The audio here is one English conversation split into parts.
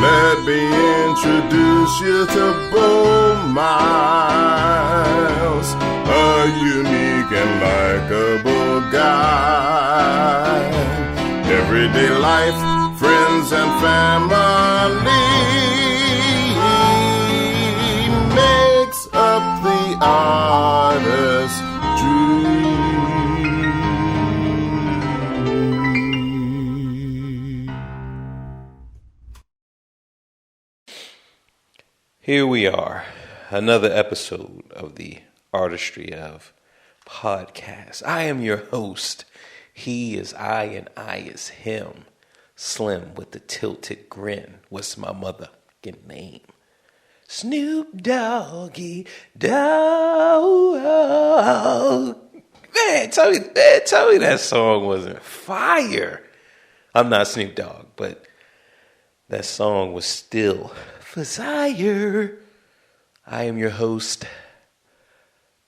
Let me introduce you to Bo Miles, a unique and likable guy. Everyday life, friends and family makes up the artist's dream. Here we are, another episode of the Artistry of Podcast. I am your host. He is I and I is him. Slim with the tilted grin. What's my motherfucking name? Snoop Doggy Dogg. Man, tell me that song wasn't fire. I'm not Snoop Dogg, but that song was still fire. I am your host,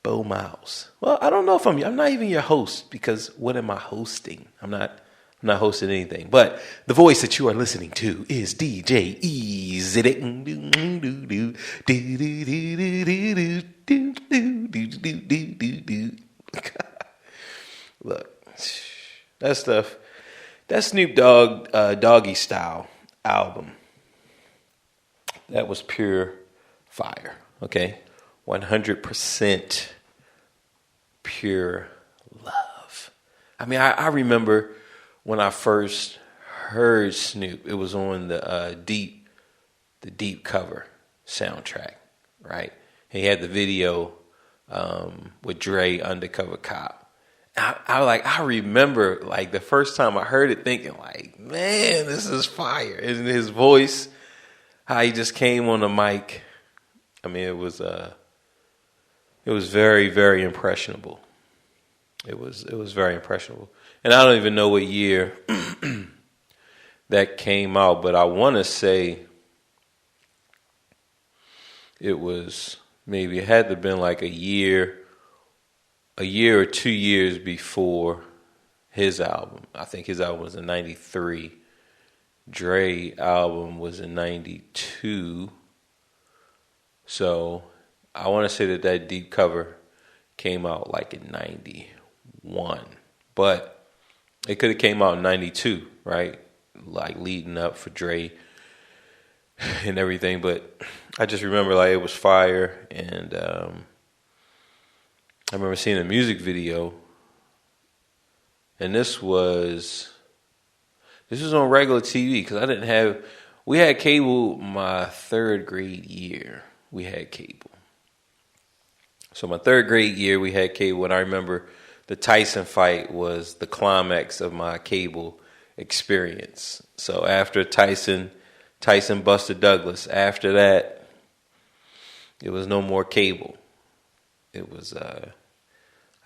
Bo Miles. Well, I don't know if I'm not even your host, because what am I hosting? I'm not hosting anything. But the voice that you are listening to is DJ Easy. Look, that Snoop Dogg Doggy Style album, that was pure fire, okay? 100% pure love. I mean, I remember when I first heard Snoop, it was on the Deep cover soundtrack, right? He had the video with Dre, Undercover Cop. I remember like the first time I heard it thinking like, man, this is fire. And his voice, how he just came on the mic. I mean, it was very, very impressionable. It was very impressionable. And I don't even know what year that came out, but I want to say it was maybe, it had to have been like a year or 2 years before his album. I think his album was in 93. Dre album was in 92. So I want to say that deep cover came out like in 91. But it could have came out in 92, right? Like leading up for Dre and everything. But I just remember like it was fire. And I remember seeing a music video. And this was on regular TV, because we had cable my third grade year. We had cable. So my third grade year, we had cable, and I remember the Tyson fight was the climax of my cable experience. So after Tyson busted Douglas, after that, it was no more cable. It was, I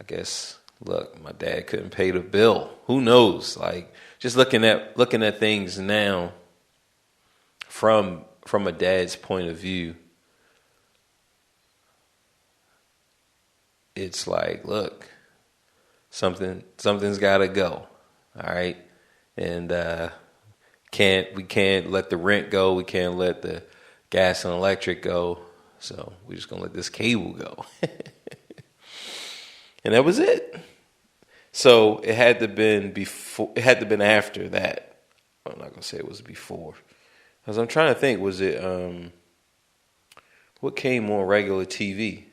guess, look, my dad couldn't pay the bill. Who knows? Like, just looking at things now from a dad's point of view, it's like, look, something's got to go, all right? And we can't let the rent go. We can't let the gas and electric go. So we're just gonna let this cable go. And that was it. So it had to been before. It had to been after that. I'm not gonna say it was before, because I'm trying to think. Was it what came on regular TV?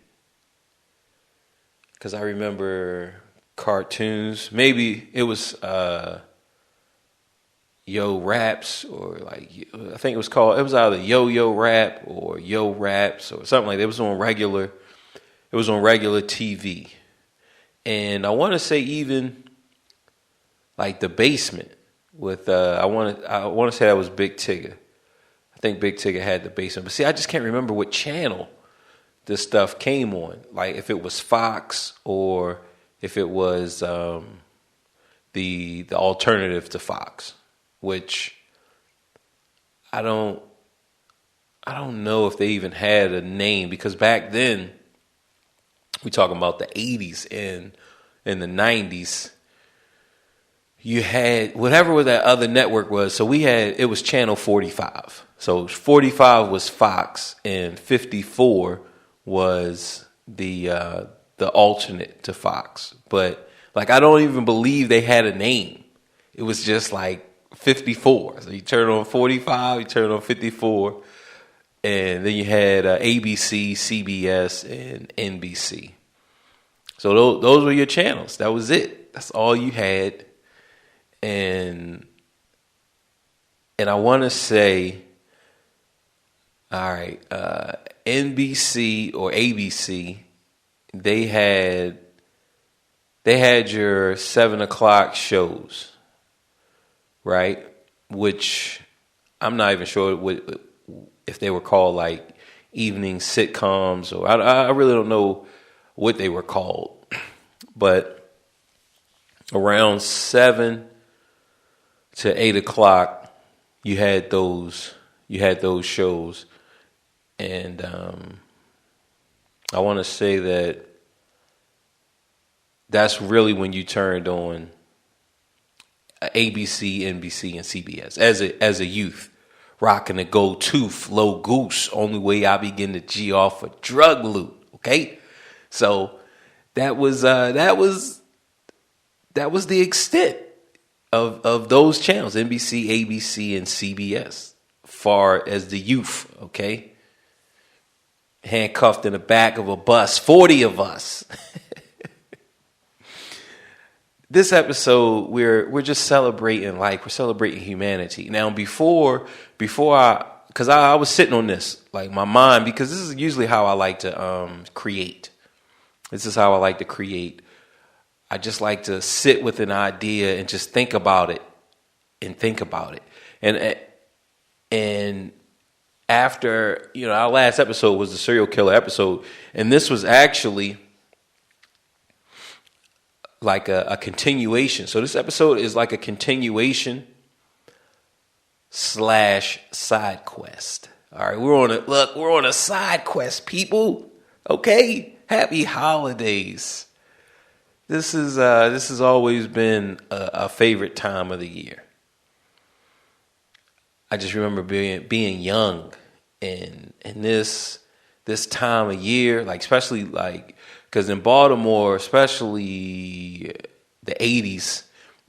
Because I remember cartoons. Maybe it was Yo Raps, or like I think it was either Yo Yo Rap or Yo Raps or something like that. It was on regular TV. And I want to say even like The Basement with I want to say that was Big Tigger. I think Big Tigger had The Basement. But see, I just can't remember what channel this stuff came on. Like if it was Fox or if it was the alternative to Fox, which I don't know if they even had a name, because back then, we talking about the 80s and in the 90s, you had whatever that other network was. So it was channel 45. So 45 was Fox, and 54 was the alternate to Fox. But like, I don't even believe they had a name. It was just like 54. So you turn on 45, you turn on 54, and then you had ABC, CBS, and NBC. So those were your channels. That was it. That's all you had. And I want to say, all right, NBC or ABC, they had your 7 o'clock shows, right? Which I'm not even sure if they were called like evening sitcoms, or I really don't know what they were called. But around 7 to 8 o'clock, you had those shows, and I want to say that's really when you turned on ABC, NBC, and CBS as a youth, rocking the go-to Flow Goose. Only way I begin to G off a drug loot. Okay, so that was the extent of those channels: NBC, ABC, and CBS. Far as the youth, okay, handcuffed in the back of a bus, 40 of us. This episode, we're just celebrating life. We're celebrating humanity. Now, before because I was sitting on this, like my mind, because this is usually how I like to create. This is how I like to create. I just like to sit with an idea and just think about it. And after, our last episode was the serial killer episode, and this was actually like a continuation. So this episode is like a continuation / side quest. All right, we're on a side quest, people. Okay, happy holidays. This has always been a favorite time of the year. I just remember being young, and this time of year, like especially like, because in Baltimore, especially the 80s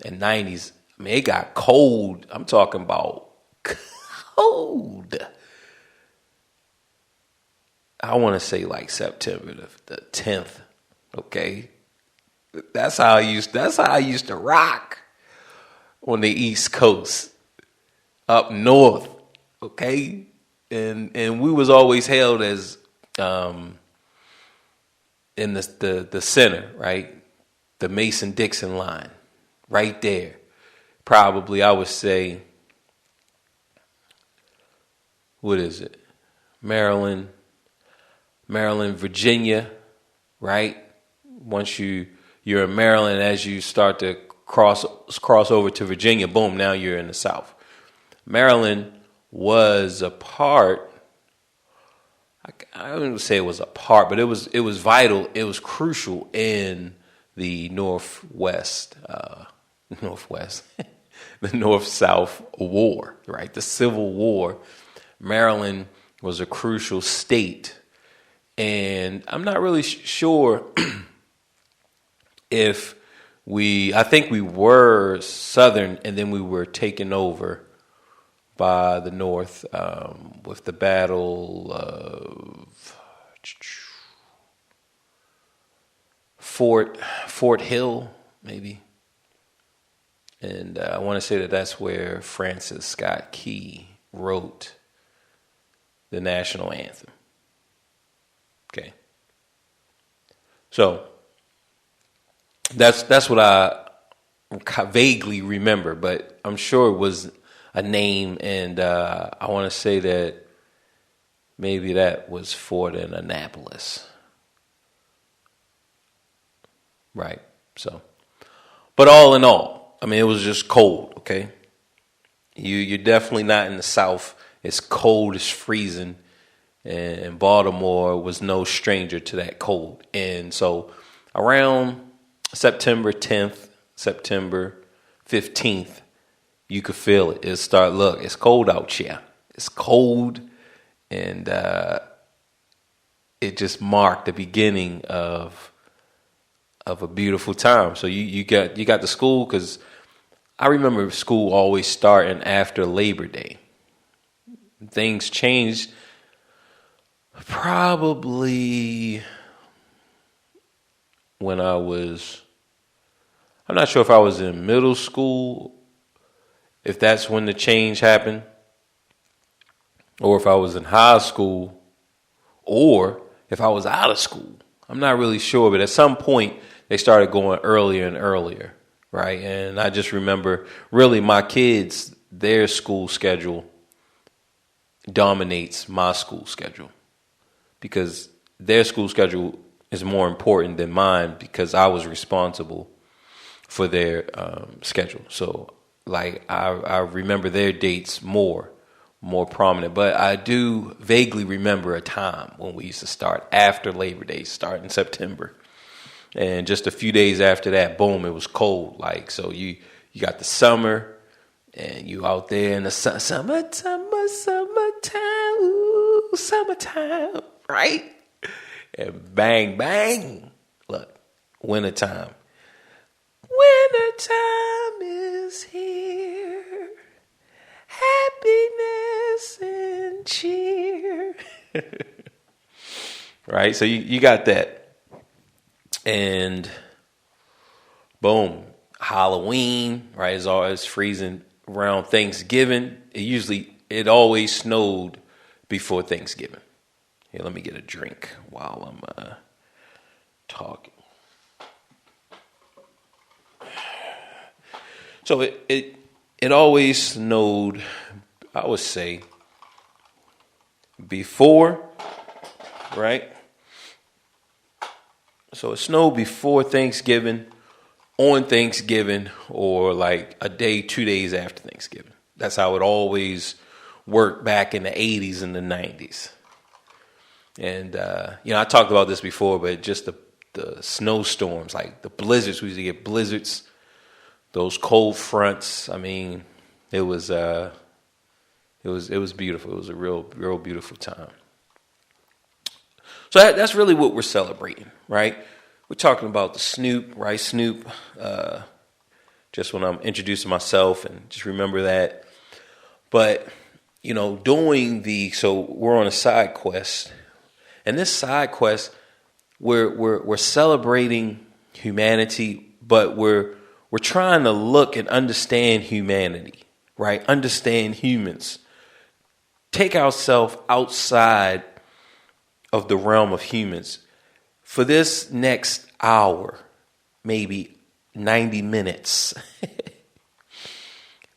and 90s, I mean, it got cold. I'm talking about cold. I want to say like September the 10th. Okay, that's how I used to rock on the East Coast, up north. Okay, and we was always held as in the center, right? The Mason-Dixon line, right there. Probably, I would say, what is it? Maryland, Virginia, right? Once you're in Maryland, as you start to cross over to Virginia, boom, now you're in the South. Maryland was a part. I wouldn't say it was a part, but it was vital. It was crucial in the Northwest, the North-South War, right? The Civil War. Maryland was a crucial state, and I'm not really sure if I think we were Southern, and then we were taken over by the North with the Battle of Fort Hill, maybe. And I want to say that's where Francis Scott Key wrote the national anthem. Okay. So that's what I vaguely remember, but I'm sure it was a name, and I want to say that maybe that was Fort in Annapolis. Right. So, but all in all, I mean, it was just cold. Okay. You're definitely not in the South. It's cold. It's freezing. And Baltimore was no stranger to that cold. And so around September 10th, September 15th, you could feel it. It'll start, look, it's cold out here. It's cold. And it just marked the beginning of a beautiful time. So you got the school, because I remember school always starting after Labor Day. Things changed probably when I'm not sure if I was in middle school, if that's when the change happened, or if I was in high school, or if I was out of school. I'm not really sure, but at some point they started going earlier and earlier, right? And I just remember really my kids, their school schedule dominates my school schedule, because their school schedule is more important than mine, because I was responsible for their schedule. So like I remember their dates more prominent, but I do vaguely remember a time when we used to start after Labor Day, start in September. And just a few days after that, boom, it was cold. Like, so you got the summer, and you out there in the summertime, ooh, summertime, right? And bang, bang, look, wintertime. Wintertime is here. Happiness and cheer. Right? So you got that. And boom, Halloween, right? It's always freezing around Thanksgiving. It always snowed before Thanksgiving. Here, let me get a drink while I'm talking. So it always snowed, I would say, before, right? So it snowed before Thanksgiving, on Thanksgiving, or like a day, 2 days after Thanksgiving. That's how it always worked back in the 80s and the 90s. And, I talked about this before, but just the snowstorms, like the blizzards, we used to get blizzards, those cold fronts. I mean, it was beautiful. It was a real beautiful time. So that's really what we're celebrating, right? We're talking about the Snoop, right? Snoop, just when I'm introducing myself, and just remember that. But, so we're on a side quest, and this side quest, we're celebrating humanity, but we're trying to look and understand humanity, right? Understand humans. Take ourselves outside of the realm of humans for this next hour, maybe 90 minutes,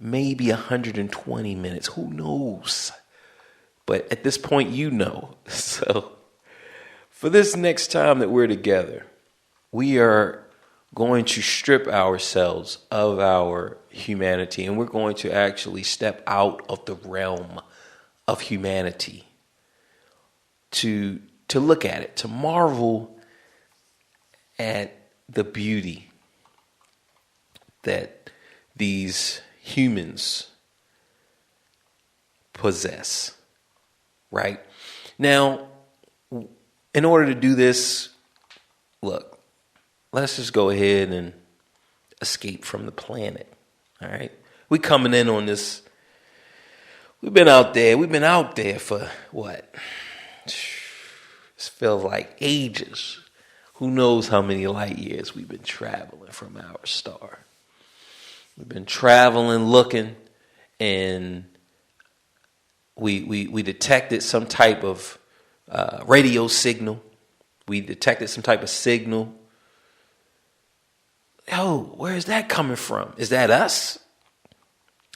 maybe 120 minutes. Who knows? But at this point, So for this next time that we're together, we are going to strip ourselves of our humanity, and we're going to actually step out of the realm of humanity to look at it, to marvel at the beauty that these humans possess, right? Now, in order to do this, look, let's just go ahead and escape from the planet, all right? We coming in on this. We've been out there for what? It feels like ages. Who knows how many light years we've been traveling from our star. We've been traveling, looking, and we detected some type of radio signal. We detected some type of signal. Yo, where is that coming from? Is that us?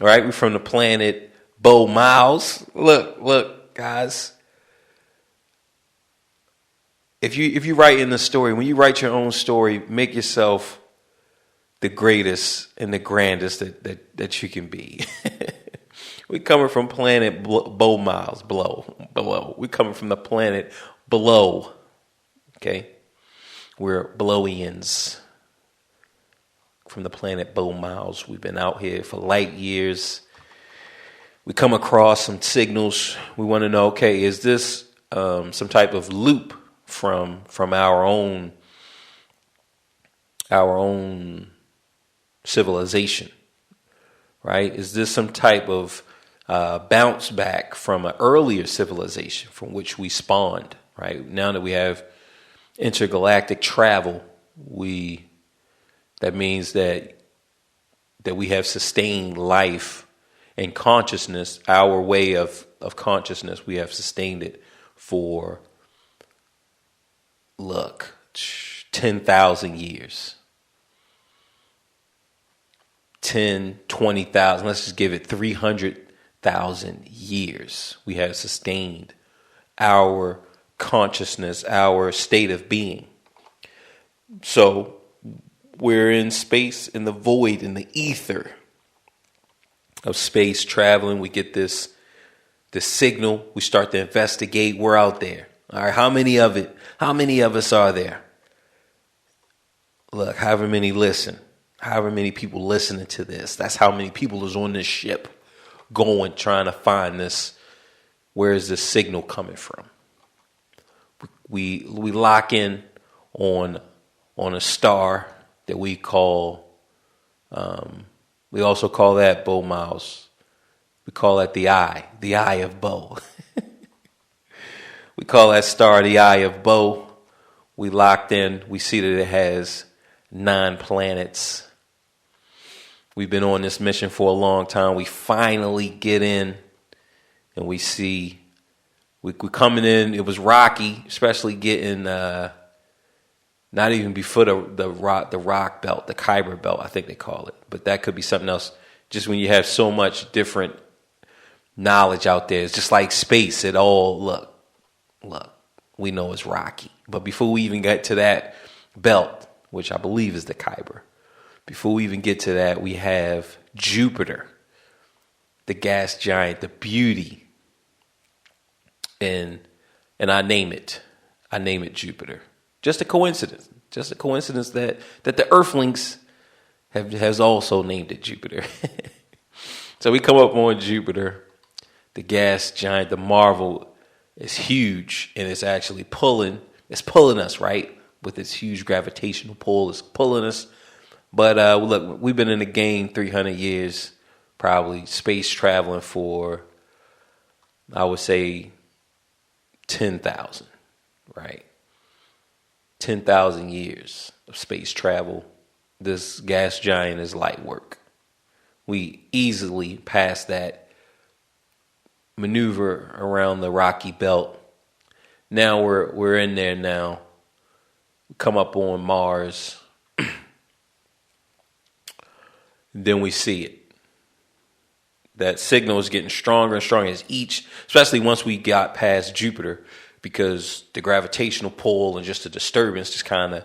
All right, we're from the planet Bo Miles. Look, guys. If you write in the story, when you write your own story, make yourself the greatest and the grandest that you can be. We're coming from planet Bo Miles, below. We're coming from the planet below. Okay? We're Blowians from the planet Bow Miles. We've been out here for light years. We come across some signals. We want to know, okay, is this some type of loop from our own civilization, right? Is this some type of bounce back from an earlier civilization from which we spawned, right? Now that we have intergalactic travel, that means that we have sustained life and consciousness, our way of consciousness. We have sustained it for, 10,000 years. 10, 20,000, let's just give it 300,000 years. We have sustained our consciousness, our state of being. So we're in space, in the void, in the ether of space, traveling. We get this signal. We start to investigate. We're out there. All right, how many of us are there? Look, however many listen. However many people listening to this, that's how many people is on this ship going, trying to find this. Where is this signal coming from? We lock in on a star that we call, we also call that Bow Miles. We call that the eye of Bow. We call that star the eye of Bow. We locked in. We see that it has 9 planets. We've been on this mission for a long time. We finally get in and we see, we're coming in. It was rocky, especially getting, not even before the rock belt, the Kuiper belt, I think they call it. But that could be something else. Just when you have so much different knowledge out there, it's just like space. It all, look, we know it's rocky. But before we even get to that belt, which I believe is the Kuiper, before we even get to that, we have Jupiter, the gas giant, the beauty. And I name it Jupiter. Just a coincidence. Just a coincidence that the Earthlings has also named it Jupiter. So we come up on Jupiter, the gas giant, the marvel is huge, and it's actually pulling us, right? With its huge gravitational pull, it's pulling us. But look, we've been in the game 300 years, probably space traveling for, I would say, 10,000, right? 10,000 years of space travel. This gas giant is light work. We easily pass that maneuver around the rocky belt. Now we're in there now. We come up on Mars. Then we see it. That signal is getting stronger and stronger especially once we got past Jupiter, because the gravitational pull and just the disturbance just kind of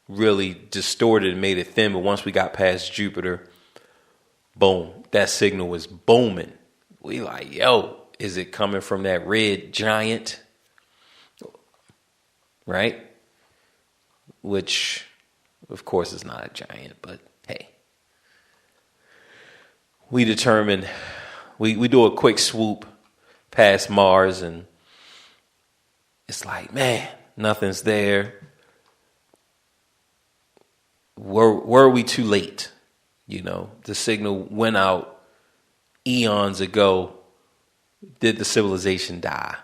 really distorted and made it thin. But once we got past Jupiter, boom, that signal was booming. We like, yo, is it coming from that red giant? Right? Which, of course, is not a giant, but hey. We determine, we do a quick swoop past Mars, and it's like, man, nothing's there. Were we too late? You know, the signal went out eons ago. Did the civilization die?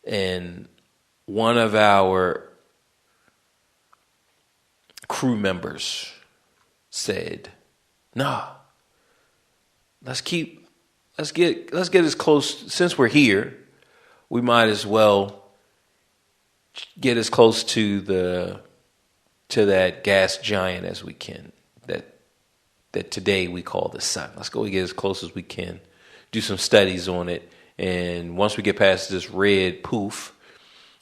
And one of our crew members said, "No, let's get as close. Since we're here, we might as well get as close to that gas giant as we can. That today we call the sun. Let's go get as close as we can. Do some studies on it, and once we get past this red poof,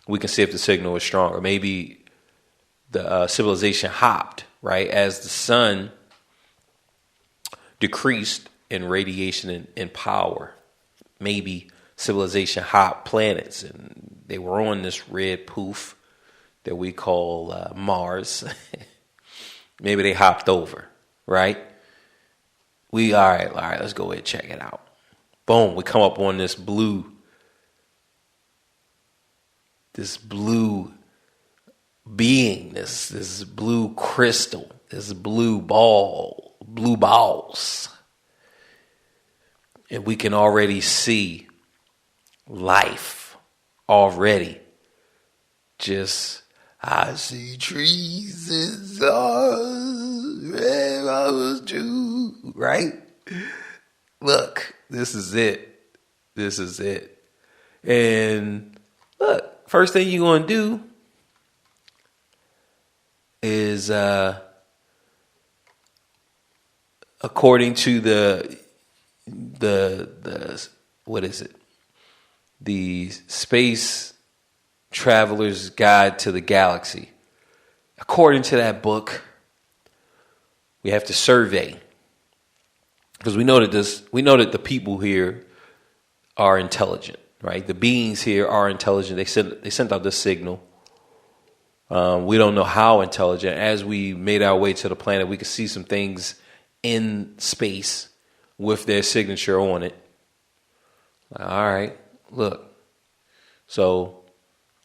we can see if the signal is strong, or maybe the civilization hopped right as the sun decreased in radiation and power. Maybe civilization hopped planets, and they were on this red poof that we call Mars." Maybe they hopped over, right? All right, let's go ahead and check it out. Boom, we come up on this blue being, this blue crystal, this blue balls. And we can already see life already. Just, I see trees and stars, red roses too, right? Look, this is it. This is it. And look, first thing you're going to do is, according to the what is it? The Space Traveler's Guide to the Galaxy. According to that book, we have to survey, because we know that the people here are intelligent, right? The beings here are intelligent. They sent out this signal. We don't know how intelligent. As we made our way to the planet, we could see some things in space with their signature on it. All right, look. So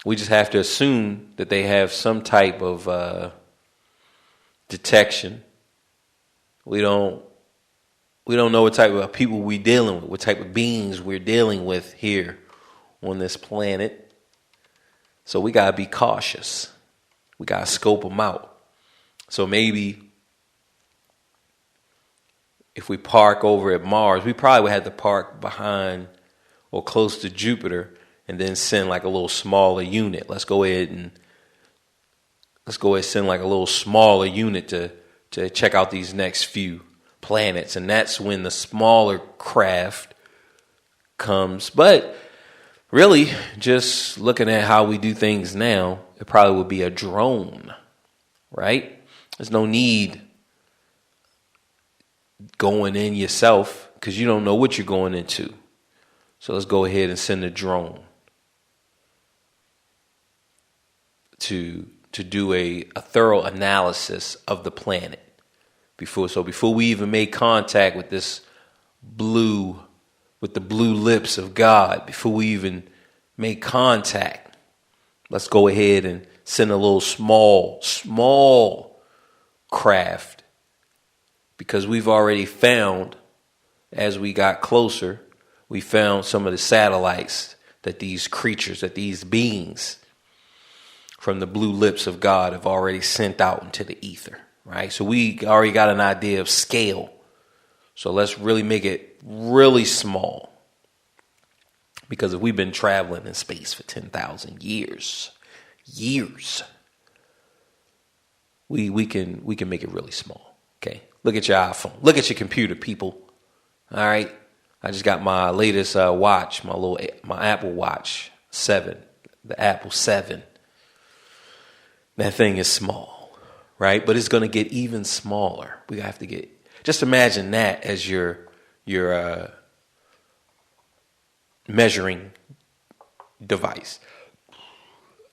we just have to assume that they have some type of detection. We don't know what type of people we're dealing with, what type of beings we're dealing with here on this planet. So we got to be cautious. We got to scope them out. So maybe if we park over at Mars, we probably would have to park behind or close to Jupiter and then send like a little smaller unit. Let's go ahead and send like a little smaller unit to check out these next few planets. And that's when the smaller craft comes. But really, just looking at how we do things now, it probably would be a drone, right? There's no need going in yourself because you don't know what you're going into. So let's go ahead and send a drone to do a thorough analysis of the planet before we even make contact with the blue lips of God, before we even make contact, let's go ahead and send a little small craft, because we've already found, as we got closer, we found some of the satellites that these creatures, that these beings from the blue lips of God have already sent out into the ether, right? So we already got an idea of scale. So let's really make it really small. Because if we've been traveling in space for 10,000 years, we can make it really small. Okay. Look at your iPhone. Look at your computer, people. All right. I just got my latest watch, my Apple Watch 7, the Apple 7. That thing is small, right? But it's going to get even smaller. We have to just imagine that as your measuring device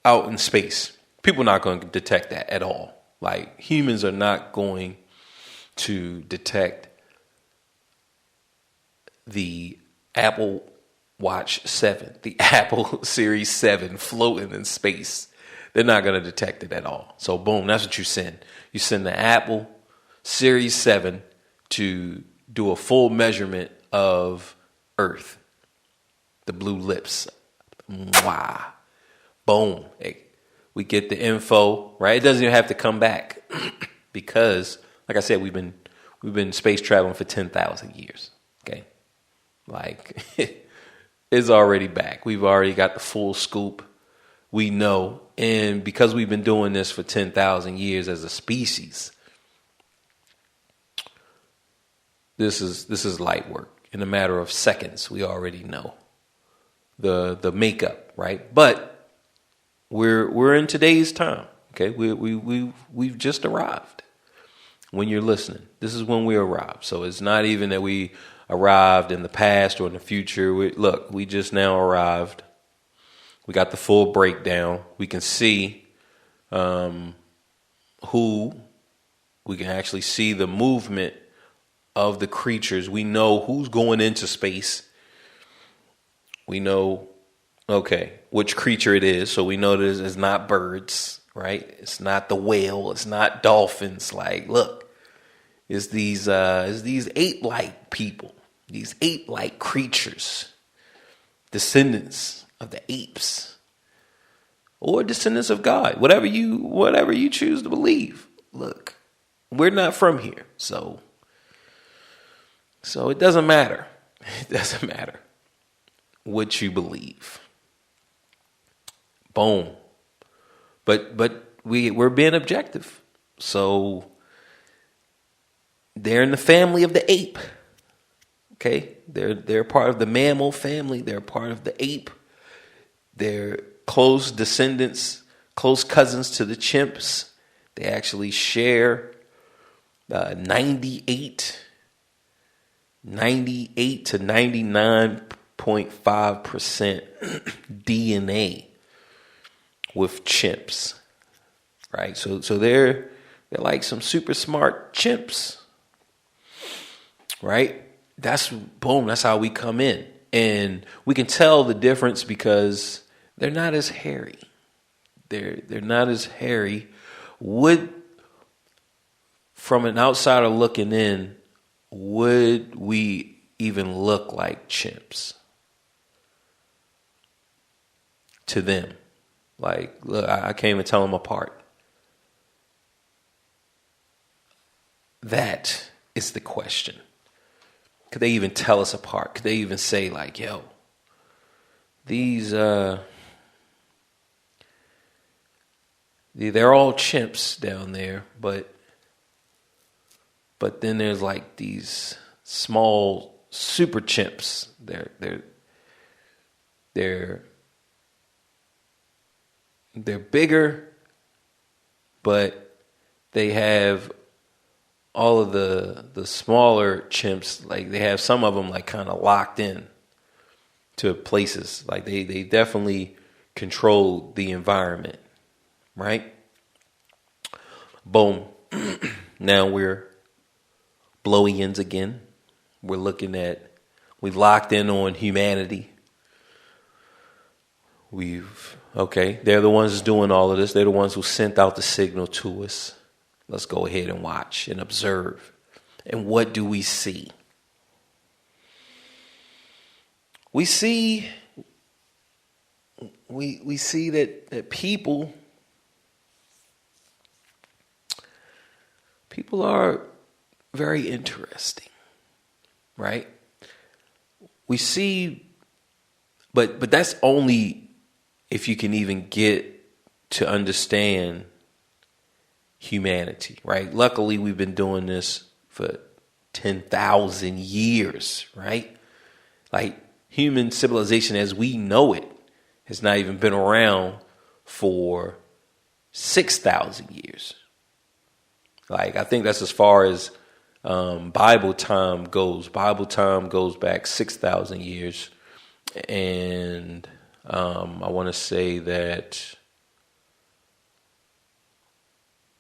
out in space. People are not going to detect that at all. Like, humans are not going to detect the Apple Watch 7, the Apple Series 7 floating in space. They're not going to detect it at all. So boom, that's what you send. You send the Apple Series 7 to do a full measurement of Earth. The blue lips. Mwah. Boom. Hey, we get the info, right? It doesn't even have to come back because, like I said, we've been space traveling for 10,000 years. Okay. Like, it's already back. We've already got the full scoop. We know. And because we've been doing this for 10,000 years as a species, this is light work. In a matter of seconds, we already know the makeup, right? But we're in today's time. Okay, we've just arrived. When you're listening, this is when we arrived. So it's not even that we arrived in the past or in the future. We just now arrived. We got the full breakdown. We can see who We can actually see the movement of the creatures. We know who's going into space. We know, okay, which creature it is. So we know that it's not birds, right? It's not the whale. It's not dolphins. Like, look, it's these ape-like people, these ape-like creatures, descendants of the apes, or descendants of God, whatever you choose to believe. Look, we're not from here, so it doesn't matter. It doesn't matter what you believe. Boom. But we're being objective. So they're in the family of the ape. Okay? They're part of the mammal family. They're part of the ape. They're close descendants, close cousins to the chimps. They actually share 98 to 99.5% DNA with chimps, right? So they're like some super smart chimps, right? That's how we come in. And we can tell the difference because they're not as hairy. They're not as hairy. From an outsider looking in, would we even look like chimps to them? Like, look, I can't even tell them apart. That is the question. Could they even tell us apart? Could they even say, like, yo, these, they're all chimps down there, but then there's like these small super chimps. They're bigger, but they have all of the smaller chimps. Like they have some of them like kind of locked in to places. Like they definitely control the environment, right? Boom. Now we're blow-ins again. We've locked in on humanity. They're the ones doing all of this. They're the ones who sent out the signal to us. Let's go ahead and watch and observe. And what do we see? We see that people are very interesting, right? We see, but that's only if you can even get to understand humanity, right? Luckily, we've been doing this for 10,000 years, right? Like human civilization as we know it has not even been around for 6,000 years. Like, I think that's as far as Bible time goes. Bible time goes back 6,000 years. And I want to say that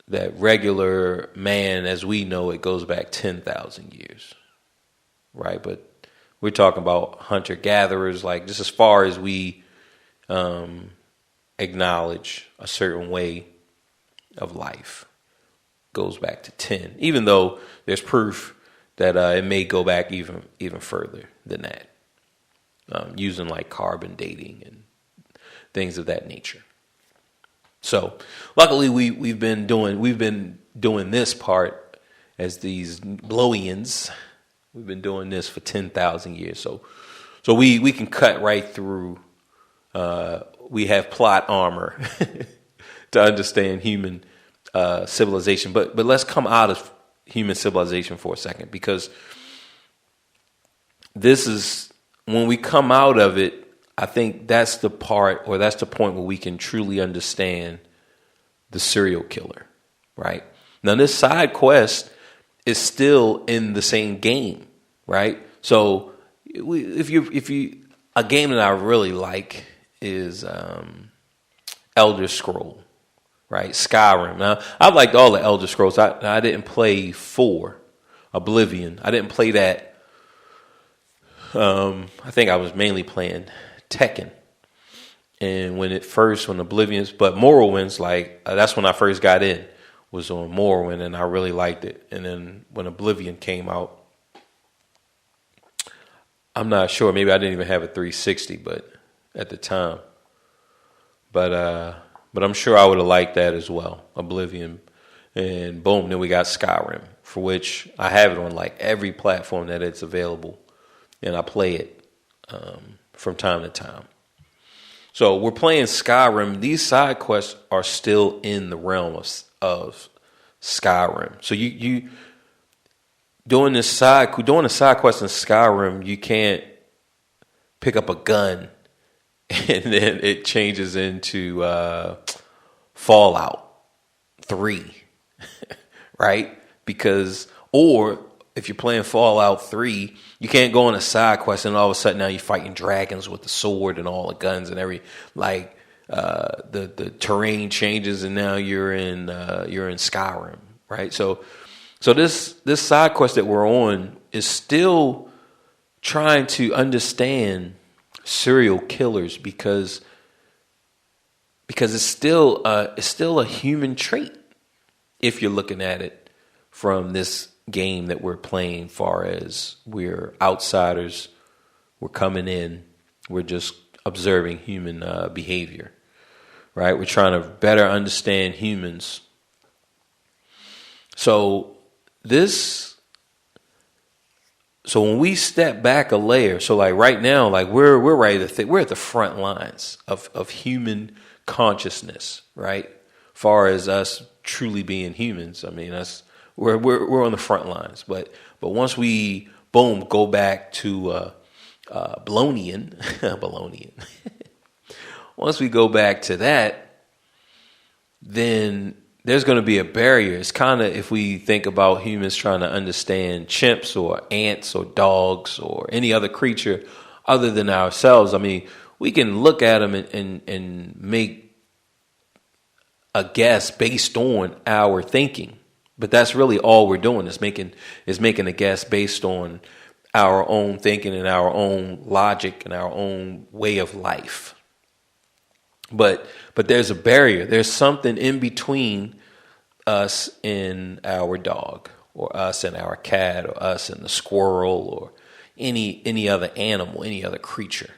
regular man as we know it goes back 10,000 years, right? But we're talking about hunter-gatherers, like just as far as we acknowledge a certain way of life goes back to 10, even though there's proof that it may go back even further than that, using like carbon dating and things of that nature. So luckily we've been doing this part as these blow-ins. We've been doing this for 10,000 years. So we can cut right through. We have plot armor to understand human civilization. But let's come out of human civilization for a second, because this is when we come out of it. I think that's the part, or that's the point where we can truly understand the serial killer, right? Now, this side quest is still in the same game, right? So, if you a game that I really like is Elder Scroll, right? Skyrim. Now, I liked all the Elder Scrolls. I didn't play 4, Oblivion. I didn't play that. I think I was mainly playing Tekken. And when Oblivion's, but Morrowind's that's when I first got in, was on Morrowind, and I really liked it. And then when Oblivion came out, I'm not sure, maybe I didn't even have a 360, but at the time. But I'm sure I would have liked that as well, Oblivion. And boom, then we got Skyrim, for which I have it on every platform that it's available. And I play it from time to time. So we're playing Skyrim. These side quests are still in the realm of Skyrim. So you doing a side quest in Skyrim, you can't pick up a gun and then it changes into Fallout 3, right? Or if you're playing Fallout 3, you can't go on a side quest and all of a sudden now you're fighting dragons with the sword and all the guns and the terrain changes and now you're in Skyrim, right? So this side quest that we're on is still trying to understand serial killers because it's still a human trait if you're looking at it from this game that we're playing. Far as we're outsiders, we're coming in, we're just observing human behavior, right? We're trying to better understand humans. So when we step back a layer, so right now, we're ready to we're at the front lines of human consciousness, right? Far as us truly being humans, I mean, we're on the front lines. But once we go back to Bolognian, once we go back to that, then there's going to be a barrier. It's kind of, if we think about humans trying to understand chimps or ants or dogs or any other creature other than ourselves, I mean, we can look at them and make a guess based on our thinking. But that's really all we're doing is making a guess based on our own thinking and our own logic and our own way of life. But there's a barrier. There's something in between us and our dog, or us and our cat, or us and the squirrel, or any other animal, any other creature.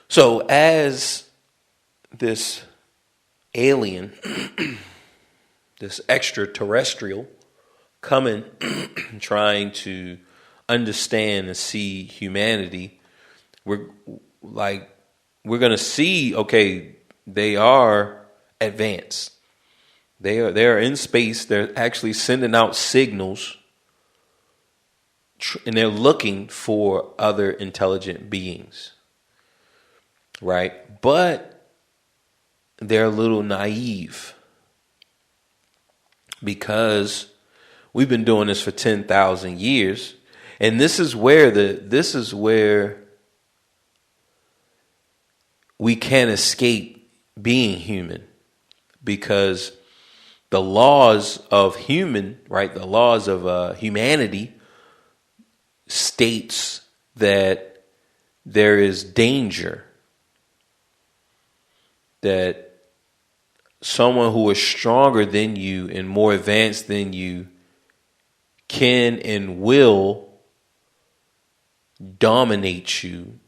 So as this alien, this extraterrestrial coming, trying to understand and see humanity, we're going to see, okay, they are advanced. They are in space. They're actually sending out signals, and they're looking for other intelligent beings, right? But they're a little naive because we've been doing this for 10,000 years, and this is where we can't escape being human, because the laws of the laws of humanity states that there is danger, that someone who is stronger than you and more advanced than you can and will dominate you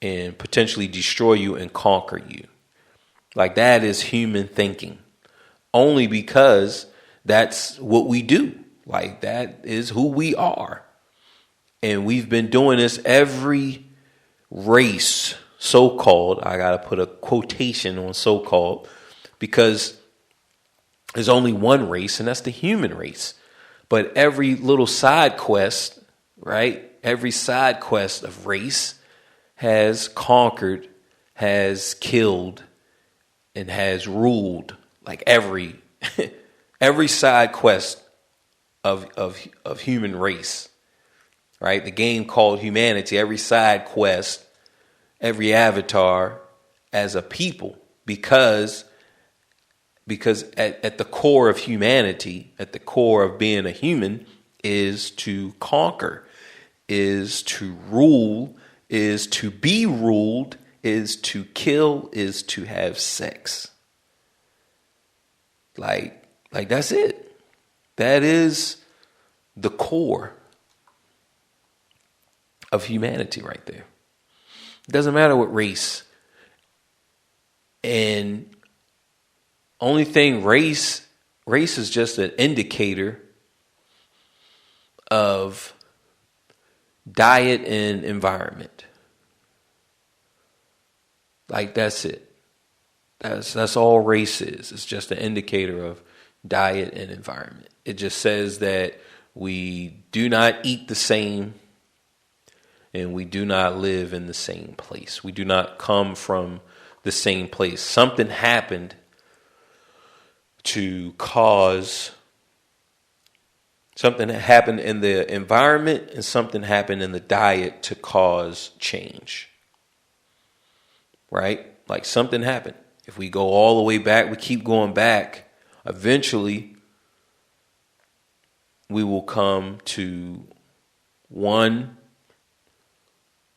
and potentially destroy you and conquer you. That is human thinking. Only because that's what we do. That is who we are. And we've been doing this every race, so-called, I got to put a quotation on so-called, because there's only one race, and that's the human race. But every little side quest, right? Every side quest of race has conquered, has killed, and has ruled. Every side quest of human race, right? The game called humanity, every side quest, every avatar as a people, because because at the core of humanity, at the core of being a human, is to conquer, is to rule, is to be ruled, is to kill, is to have sex. Like that's it. That is the core of humanity right there. It doesn't matter what race. And only thing race is just an indicator of diet and environment. Like that's it. That's all race is. It's just an indicator of diet and environment. It just says that we do not eat the same and we do not live in the same place. We do not come from the same place. Something happened to cause something that happened in the environment and something happened in the diet to cause change. Right? Like something happened. If we go all the way back, we keep going back, eventually we will come to one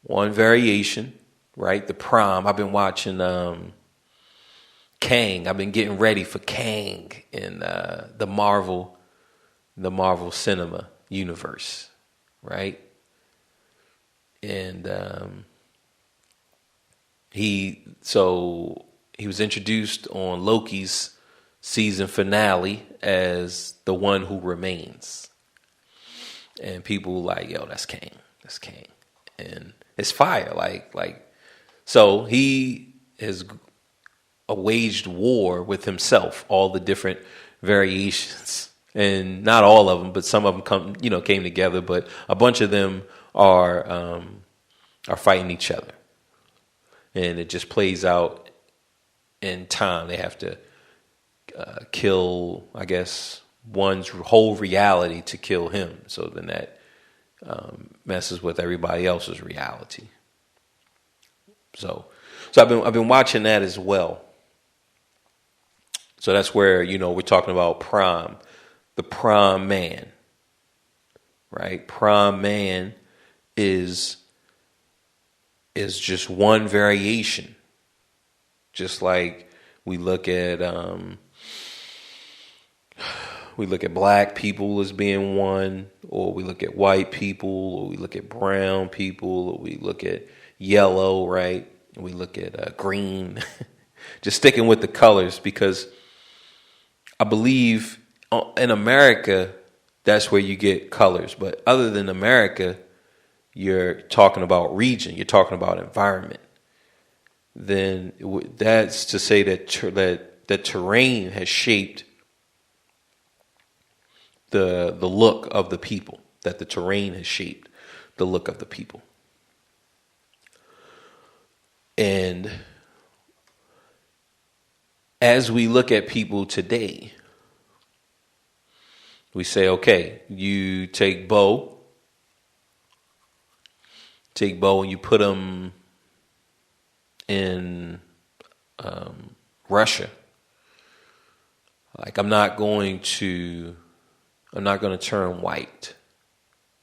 variation, right? The Prime. I've been watching Kang. I've been getting ready for Kang in the Marvel cinema universe, right? And he was introduced on Loki's season finale as the one who remains. And people were like, yo, that's Kang. That's Kang. And it's fire. So he has waged war with himself, all the different variations. And not all of them, but some of them came together, but a bunch of them are fighting each other. And it just plays out in time. They have to kill, I guess, one's whole reality to kill him. So then that messes with everybody else's reality. So I've been watching that as well. So that's where, we're talking about Prime, the Prime man, right? Prime man is just one variation. Just like we look at black people as being one, or we look at white people, or we look at brown people, or we look at yellow, right? And we look at green. Just sticking with the colors, because I believe in America, that's where you get colors. But other than America, you're talking about region, you're talking about environment. Then that's to say that terrain has shaped the look of the people, that the terrain has shaped the look of the people. And as we look at people today, we say, okay, you take Bo and you put him in Russia. Like, I'm not going to turn white,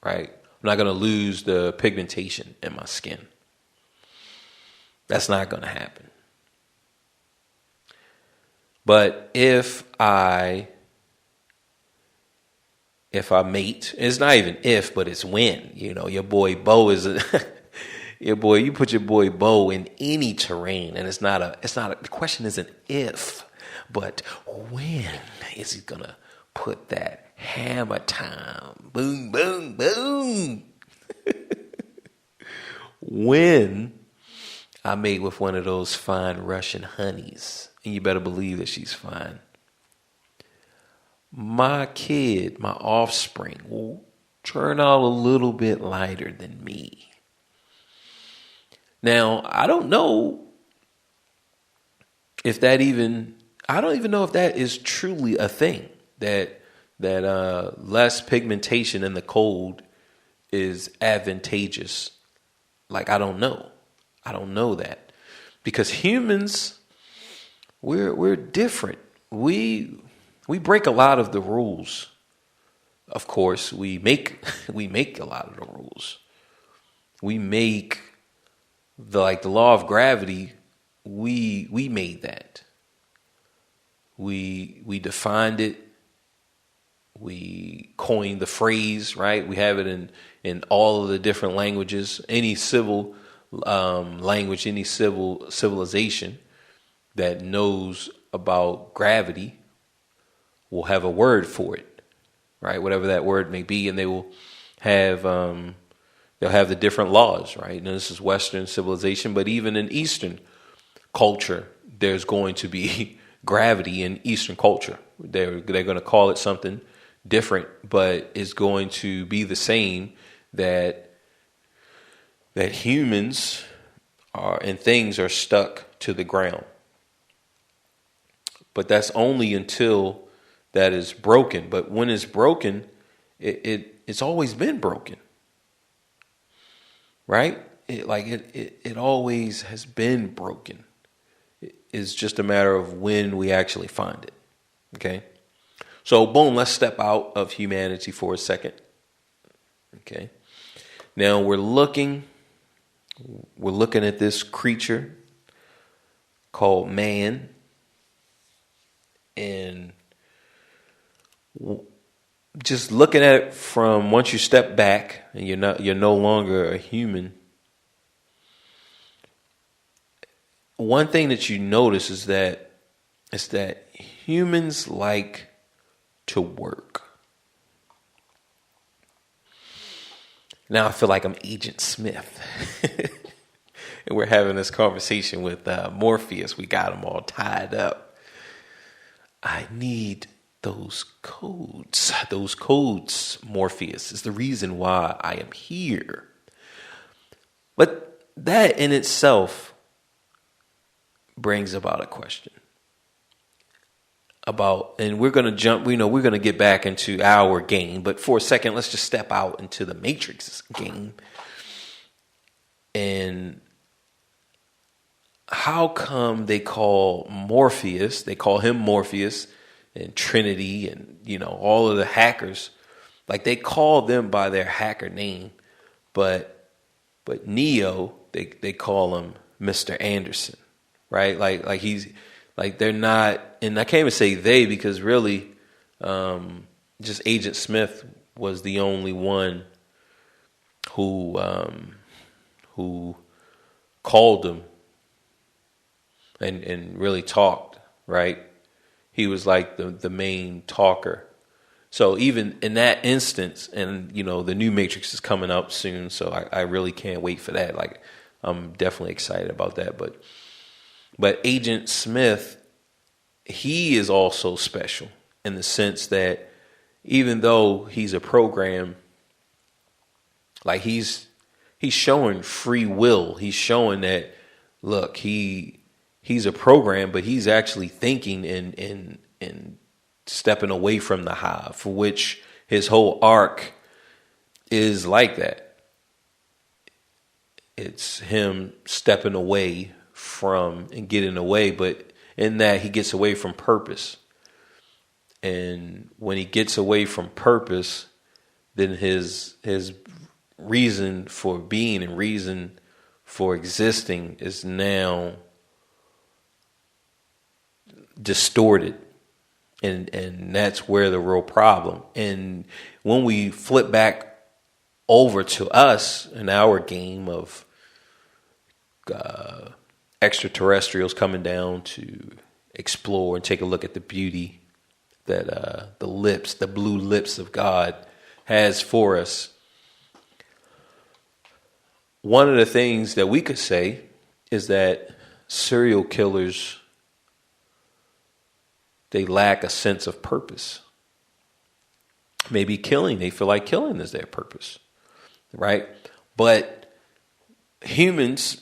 right? I'm not going to lose the pigmentation in my skin. That's not going to happen. But if I mate, it's not even if, but it's when, your boy Bo is you put your boy Bo in any terrain, and the question isn't if, but when is he gonna put that hammer time? Boom, boom, boom. When I mate with one of those fine Russian honeys, and you better believe that she's fine, my kid, my offspring, will turn out a little bit lighter than me. Now, I don't know if that is truly a thing, that less pigmentation in the cold is advantageous. Like, I don't know that, because humans, we're different. we break a lot of the rules. Of course, we make a lot of the rules. We make the law of gravity. We made that. We defined it. We coined the phrase, right? We have it in all of the different languages. Any civil language, any civilization that knows about gravity will have a word for it, right? Whatever that word may be, and they will have they'll have the different laws, right? And this is Western civilization, but even in Eastern culture, there's going to be gravity in Eastern culture. They're going to call it something different, but it's going to be the same, that humans are and things are stuck to the ground. But that's only until that is broken. But when it's broken, it's always been broken, right? It always has been broken. It's just a matter of when we actually find it. Okay. So boom, let's step out of humanity for a second. Okay. Now we're looking at this creature called man, and just looking at it from once you step back and you're no longer a human. One thing that you notice is that humans like to work. Now I feel like I'm Agent Smith. And we're having this conversation with Morpheus. We got him all tied up. I need those codes. Those codes, Morpheus, is the reason why I am here. But that in itself brings about a question. And we're going to jump, we're going to get back into our game, but for a second, let's just step out into the Matrix game. And how come they call him Morpheus and Trinity and, all of the hackers, like they call them by their hacker name, but Neo, they call him Mr. Anderson, right? Like he's, like they're not, and I can't even say they, because really, just Agent Smith was the only one who called him and really talked, right? He was like the main talker. So even in that instance, and the new Matrix is coming up soon, so I really can't wait for that. Like I'm definitely excited about that, But Agent Smith, he is also special in the sense that even though he's a program, like he's showing free will. He's showing that, look, he's a program, but he's actually thinking and stepping away from the hive, for which his whole arc is like that. It's him stepping away from and getting away, but in that he gets away from purpose. And when he gets away from purpose, then his reason for being and reason for existing is now distorted. And that's where the real problem. And when we flip back over to us in our game of extraterrestrials coming down to explore and take a look at the beauty that the blue lips of God has for us. One of the things that we could say is that serial killers, they lack a sense of purpose. Maybe they feel like killing is their purpose, right? But humans,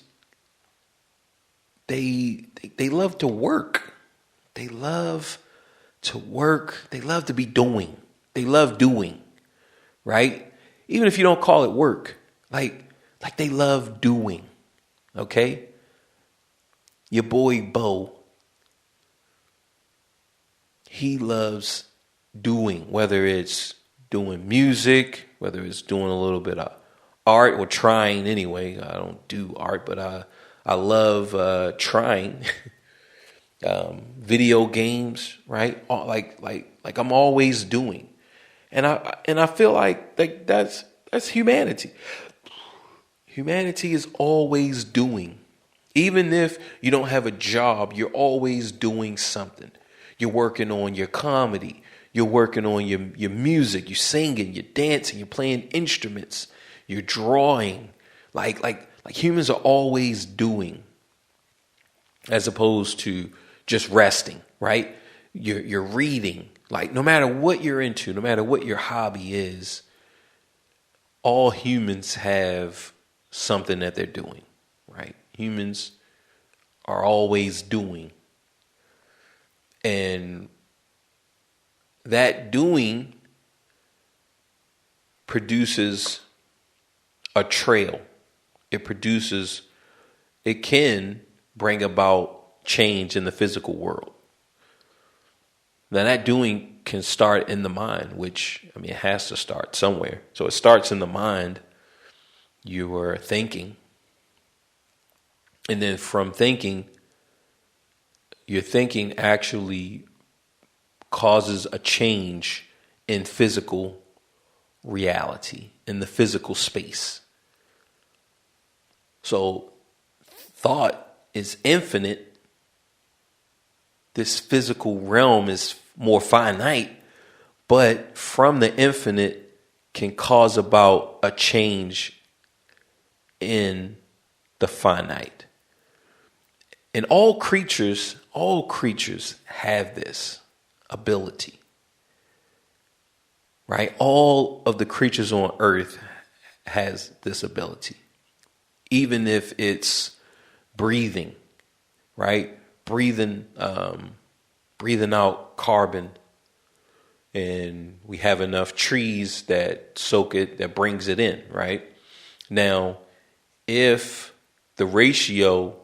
they love to work. They love to work. They love to be doing. They love doing, right? Even if you don't call it work, like they love doing, okay? Your boy Bo, he loves doing, whether it's doing music, whether it's doing a little bit of art or trying anyway. I don't do art, but I love trying video games, right? Like I'm always doing, and I feel like that's humanity. Humanity is always doing. Even if you don't have a job, you're always doing something. You're working on your comedy. You're working on your music. You're singing. You're dancing. You're playing instruments. You're drawing. Like humans are always doing, as opposed to just resting. Right? You're reading. Like no matter what you're into, no matter what your hobby is, all humans have something that they're doing. Right? Humans are always doing. And that doing produces a trail. It can bring about change in the physical world. Now that doing can start in the mind, which, it has to start somewhere. So it starts in the mind. You are thinking. And then from thinking, your thinking actually causes a change in physical reality, in the physical space. So thought is infinite. This physical realm is more finite, but from the infinite can cause about a change in the finite. And all creatures have this ability, right? All of the creatures on earth has this ability, even if it's breathing, right? Breathing out carbon, and we have enough trees that soak it, that brings it in, right? Now, if the ratio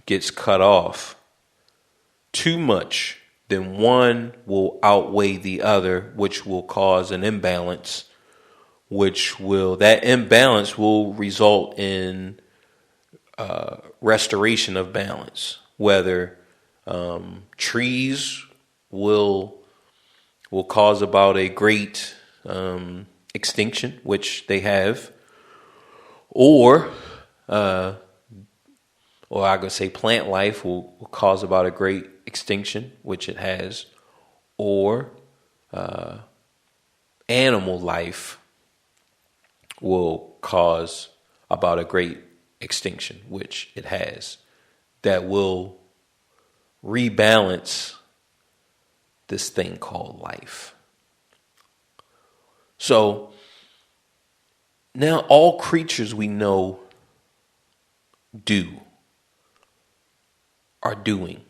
gets cut off too much, then one will outweigh the other, which will cause an imbalance, that imbalance will result in restoration of balance, whether trees will cause about a great extinction, which they have, or I could say plant life will cause about a great extinction, which it has, or animal life will cause about a great extinction, which it has, that will rebalance this thing called life. So now all creatures we know are doing.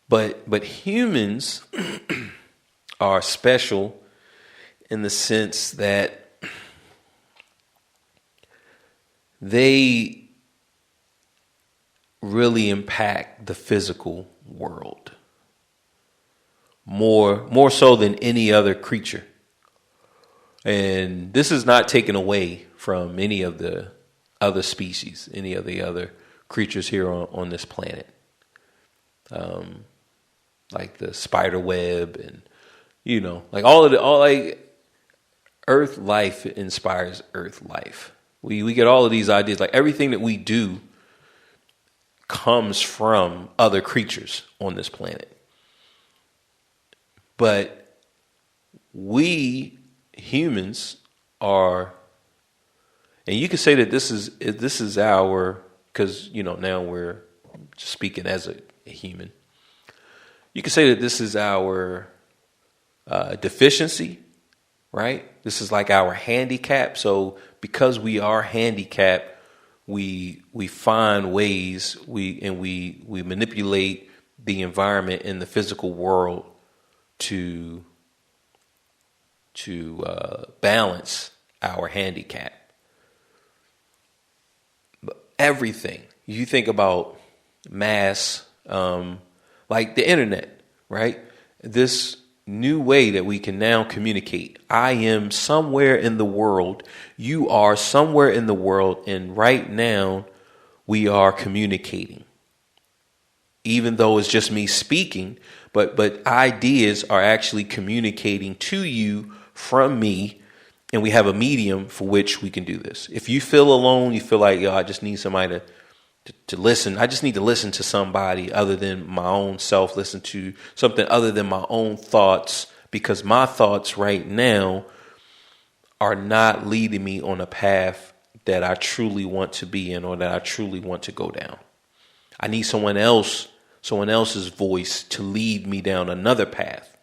But humans are special in the sense that they really impact the physical world more so than any other creature. And this is not taken away from any of the other species, any of the other creatures here on this planet. Like the spider web, and Earth life inspires Earth life. We get all of these ideas, like everything that we do comes from other creatures on this planet. But we humans are, and you could say that this is our, because now we're speaking as a human. You could say that this is our deficiency, right? This is like our handicap. So because we are handicapped, we find ways, we manipulate the environment in the physical world to balance our handicap. But everything you think about mass, like the internet, right? this new way that we can now communicate. I am somewhere in the world. You are somewhere in the world. And right now we are communicating. Even though it's just me speaking, but ideas are actually communicating to you from me, and we have a medium for which we can do this. If you feel alone, you feel like, I just need somebody to listen. I just need to listen to somebody other than my own self, listen to something other than my own thoughts, because my thoughts right now are not leading me on a path that I truly want to be in or that I truly want to go down. I need someone else's voice to lead me down another path,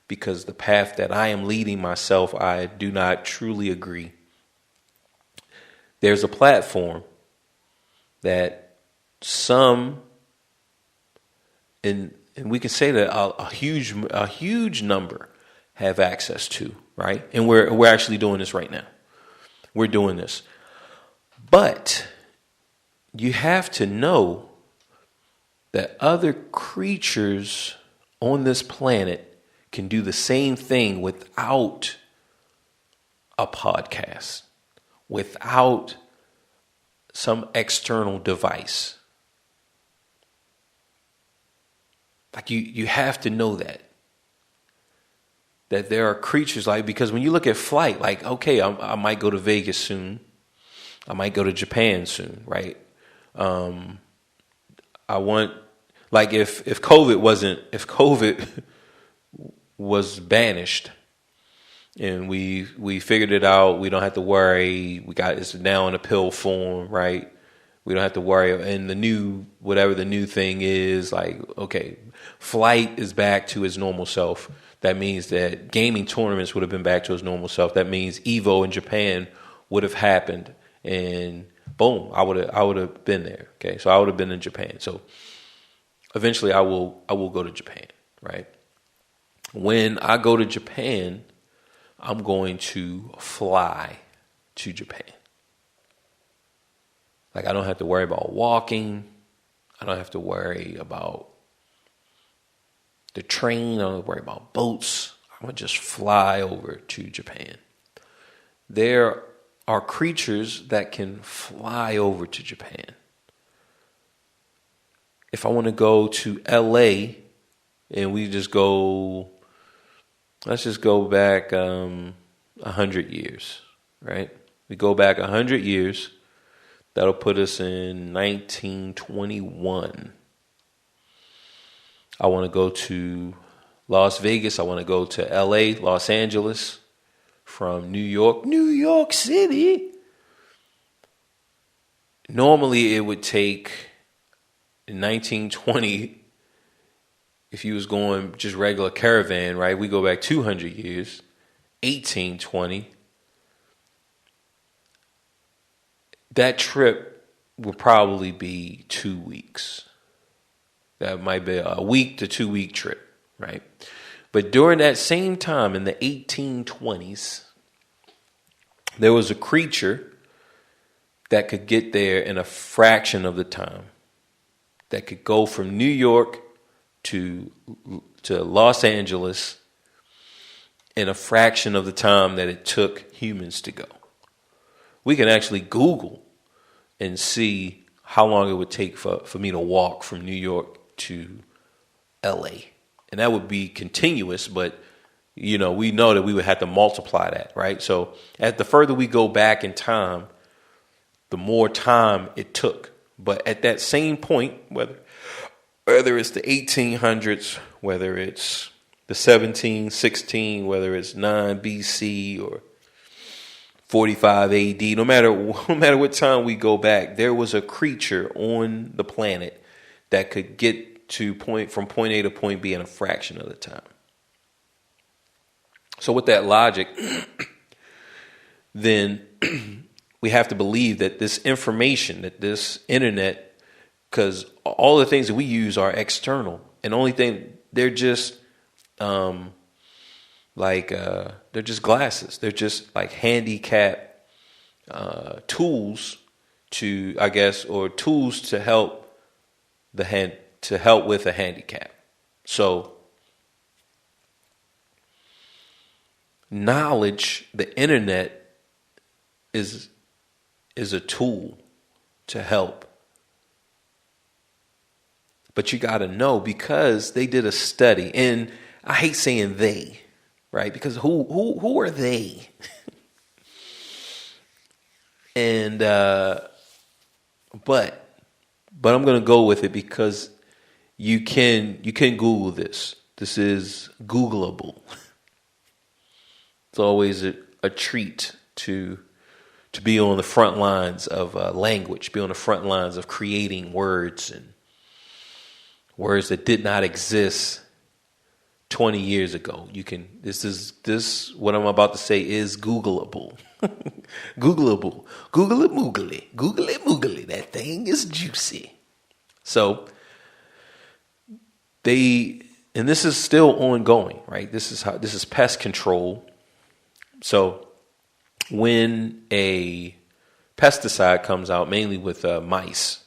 because the path that I am leading myself, I do not truly agree. There's a platform that some, and we can say that a huge number have access to, right? And we're actually doing this right now. We're doing this. But you have to know that other creatures on this planet can do the same thing without a podcast, without some external device. Like you have to know that there are creatures because when you look at flight, like, okay, I might go to Vegas soon. I might go to Japan soon, right? I want, like, if COVID was banished and we figured it out, we don't have to worry. It's now in a pill form, right? We don't have to worry. And whatever the new thing is, like, okay, flight is back to its normal self. That means that gaming tournaments would have been back to its normal self. That means Evo in Japan would have happened, and boom, I would have been there. Okay, so I would have been in Japan. So eventually, I will go to Japan, right? When I go to Japan, I'm going to fly to Japan. Like, I don't have to worry about walking. I don't have to worry about the train. I don't have to worry about boats. I'm going to just fly over to Japan. There are creatures that can fly over to Japan. If I want to go to LA and we just go, let's just go back 100 years, right? We go back 100 years. That'll put us in 1921. I want to go to Las Vegas. I want to go to LA, Los Angeles, from New York City. Normally it would take, in 1920, if you was going just regular caravan, right? We go back 200 years, 1820. That trip would probably be 2 weeks. That might be a week to 2 week trip, right? But during that same time in the 1820s, there was a creature that could get there in a fraction of the time, that could go from New York to Los Angeles in a fraction of the time that it took humans to go. We can actually Google and see how long it would take for me to walk from New York to LA. And that would be continuous, but we know that we would have to multiply that, right? So as the further we go back in time, the more time it took. But at that same point, whether it's the 1800s, whether it's the 1716, whether it's 9 BC or 45 AD, no matter what time we go back, there was a creature on the planet that could get from point A to point B in a fraction of the time. So with that logic, then we have to believe that this information, that this internet, because all the things that we use are external, and the only thing, they're just they're just glasses. They're just like handicap tools to, I guess, or tools to help with a handicap. So knowledge, the internet is a tool to help. But you got to know, because they did a study, and I hate saying they, right? Because who are they? And but I'm going to go with it because you can Google this. This is Googleable. It's always a treat to be on the front lines of language, be on the front lines of creating words, and words that did not exist 20 years ago. This what I'm about to say is Googleable. Googleable. Google it moogly. Google it moogly. That thing is juicy. So and this is still ongoing, right? This is pest control. So when a pesticide comes out, mainly with mice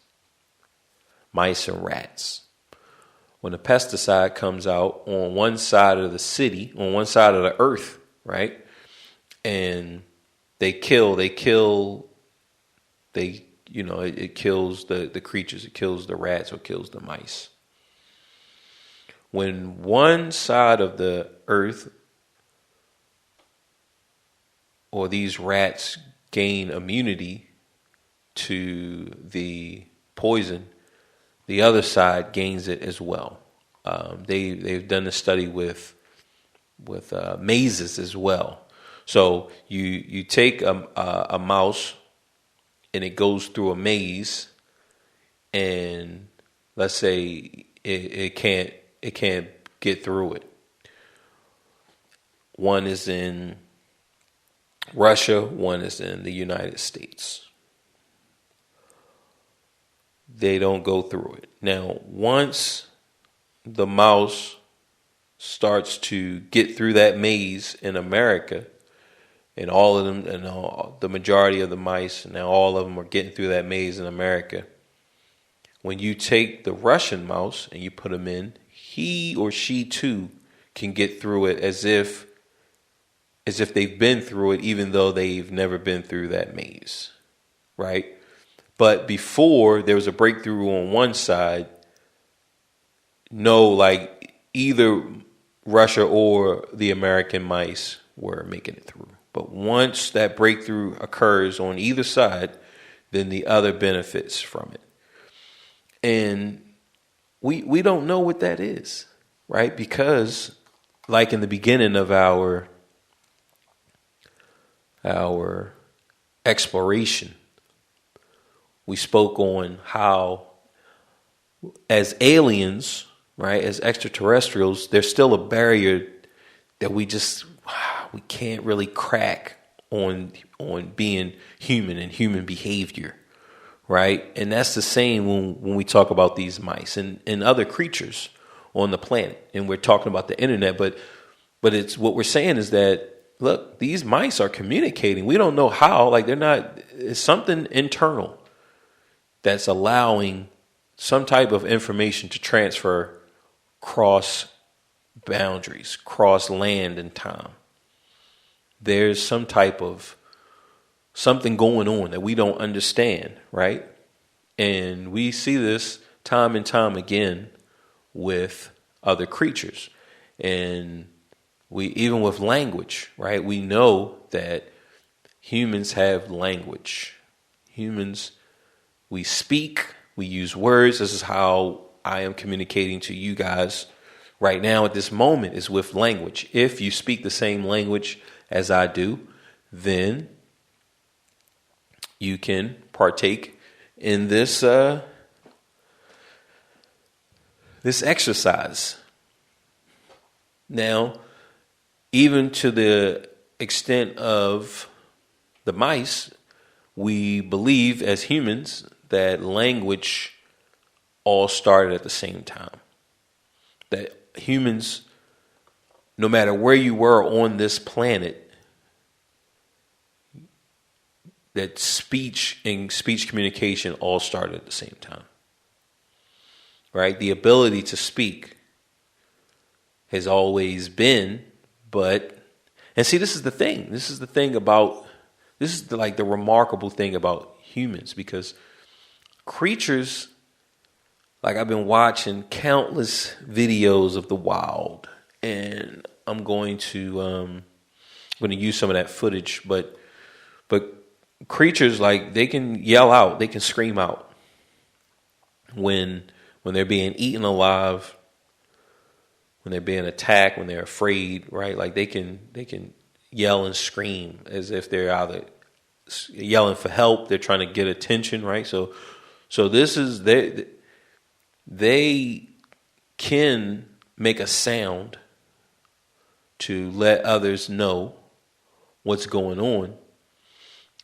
and rats, when a pesticide comes out on one side of the city, on one side of the earth, right? And it kills the creatures, it kills the rats or kills the mice. When one side of the earth or these rats gain immunity to the poison, the other side gains it as well. They've done a study with mazes as well. So you take a mouse and it goes through a maze, and let's say it can't get through it. One is in Russia, one is in the United States. They don't go through it. Now, once the mouse starts to get through that maze in America, and all of them, and the majority of the mice, now all of them are getting through that maze in America. When you take the Russian mouse and you put him in, he or she too can get through it as if they've been through it, even though they've never been through that maze, right? But before there was a breakthrough on one side, like either Russia or the American mice were making it through. But once that breakthrough occurs on either side, then the other benefits from it. And we don't know what that is, right? Because like in the beginning of our exploration, we spoke on how as aliens, right, as extraterrestrials, there's still a barrier that we can't really crack on being human and human behavior, right? And that's the same when we talk about these mice and other creatures on the planet. And we're talking about the internet, but it's what we're saying is that, look, these mice are communicating. We don't know how, it's something internal that's allowing some type of information to transfer cross boundaries, cross land and time. There's some type of something going on that we don't understand, right? And we see this time and time again with other creatures. And even with language, right? We know that humans have language. Humans, we speak, we use words. This is how I am communicating to you guys right now at this moment, is with language. If you speak the same language as I do, then you can partake in this this exercise. Now, even to the extent of the mice, we believe as humans that language all started at the same time. That humans, no matter where you were on this planet, that speech and speech communication all started at the same time. Right? The ability to speak has always been, and And see, this is the thing. This is like the remarkable thing about humans, because creatures, like I've been watching countless videos of the wild, and I'm going to use some of that footage, but creatures, like, they can yell out, they can scream out when they're being eaten alive, when they're being attacked, when they're afraid, right? Like they can yell and scream as if they're either yelling for help, they're trying to get attention, right? So this is they can make a sound to let others know what's going on,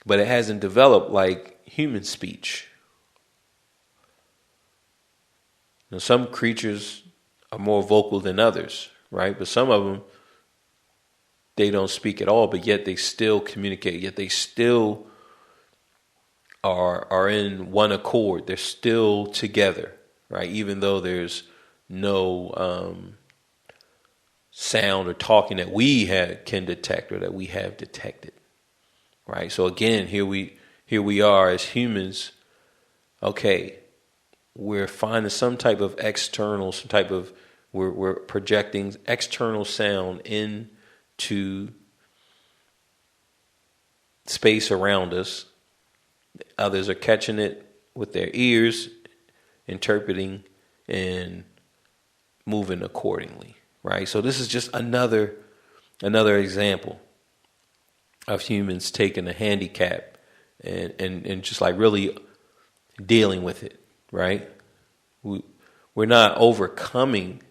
but it hasn't developed like human speech. Now, some creatures are more vocal than others, right? But some of them, they don't speak at all, but yet they still communicate, yet they still are in one accord. They're still together, right? Even though there's no sound or talking that we can detect or that we have detected, right? So again, here we are as humans. Okay, we're finding some type of external, we're projecting external sound into space around us. Others are catching it with their ears, interpreting, and moving accordingly, right? So this is just another example of humans taking a handicap and just like really dealing with it, right? We're not overcoming,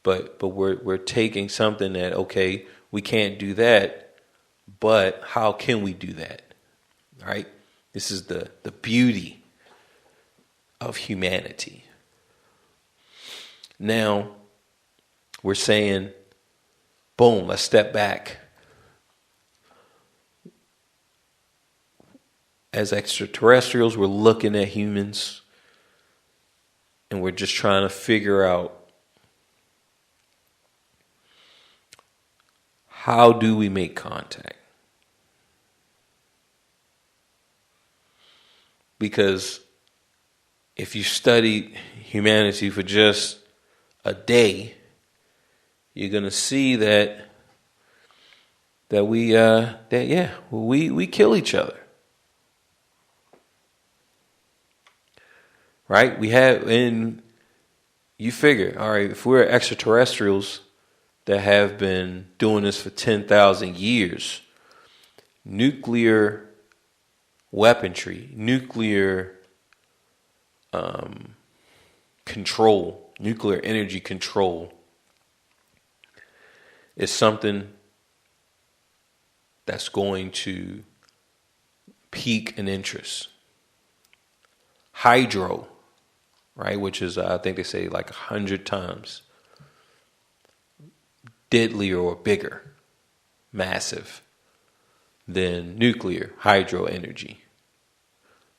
but we're taking something that, okay, we can't do that, but how can we do that, right? This is the beauty of humanity. Now, we're saying, boom, let's step back. As extraterrestrials, we're looking at humans and we're just trying to figure out, how do we make contact? Because if you study humanity for just a day, you're gonna see that we kill each other, right? And you figure, all right, if we're extraterrestrials that have been doing this for 10,000 years, nuclear weaponry, nuclear control, nuclear energy control is something that's going to pique an interest. Hydro, right, which is, I think they say, like 100 times deadlier or bigger, massive, than nuclear hydro energy.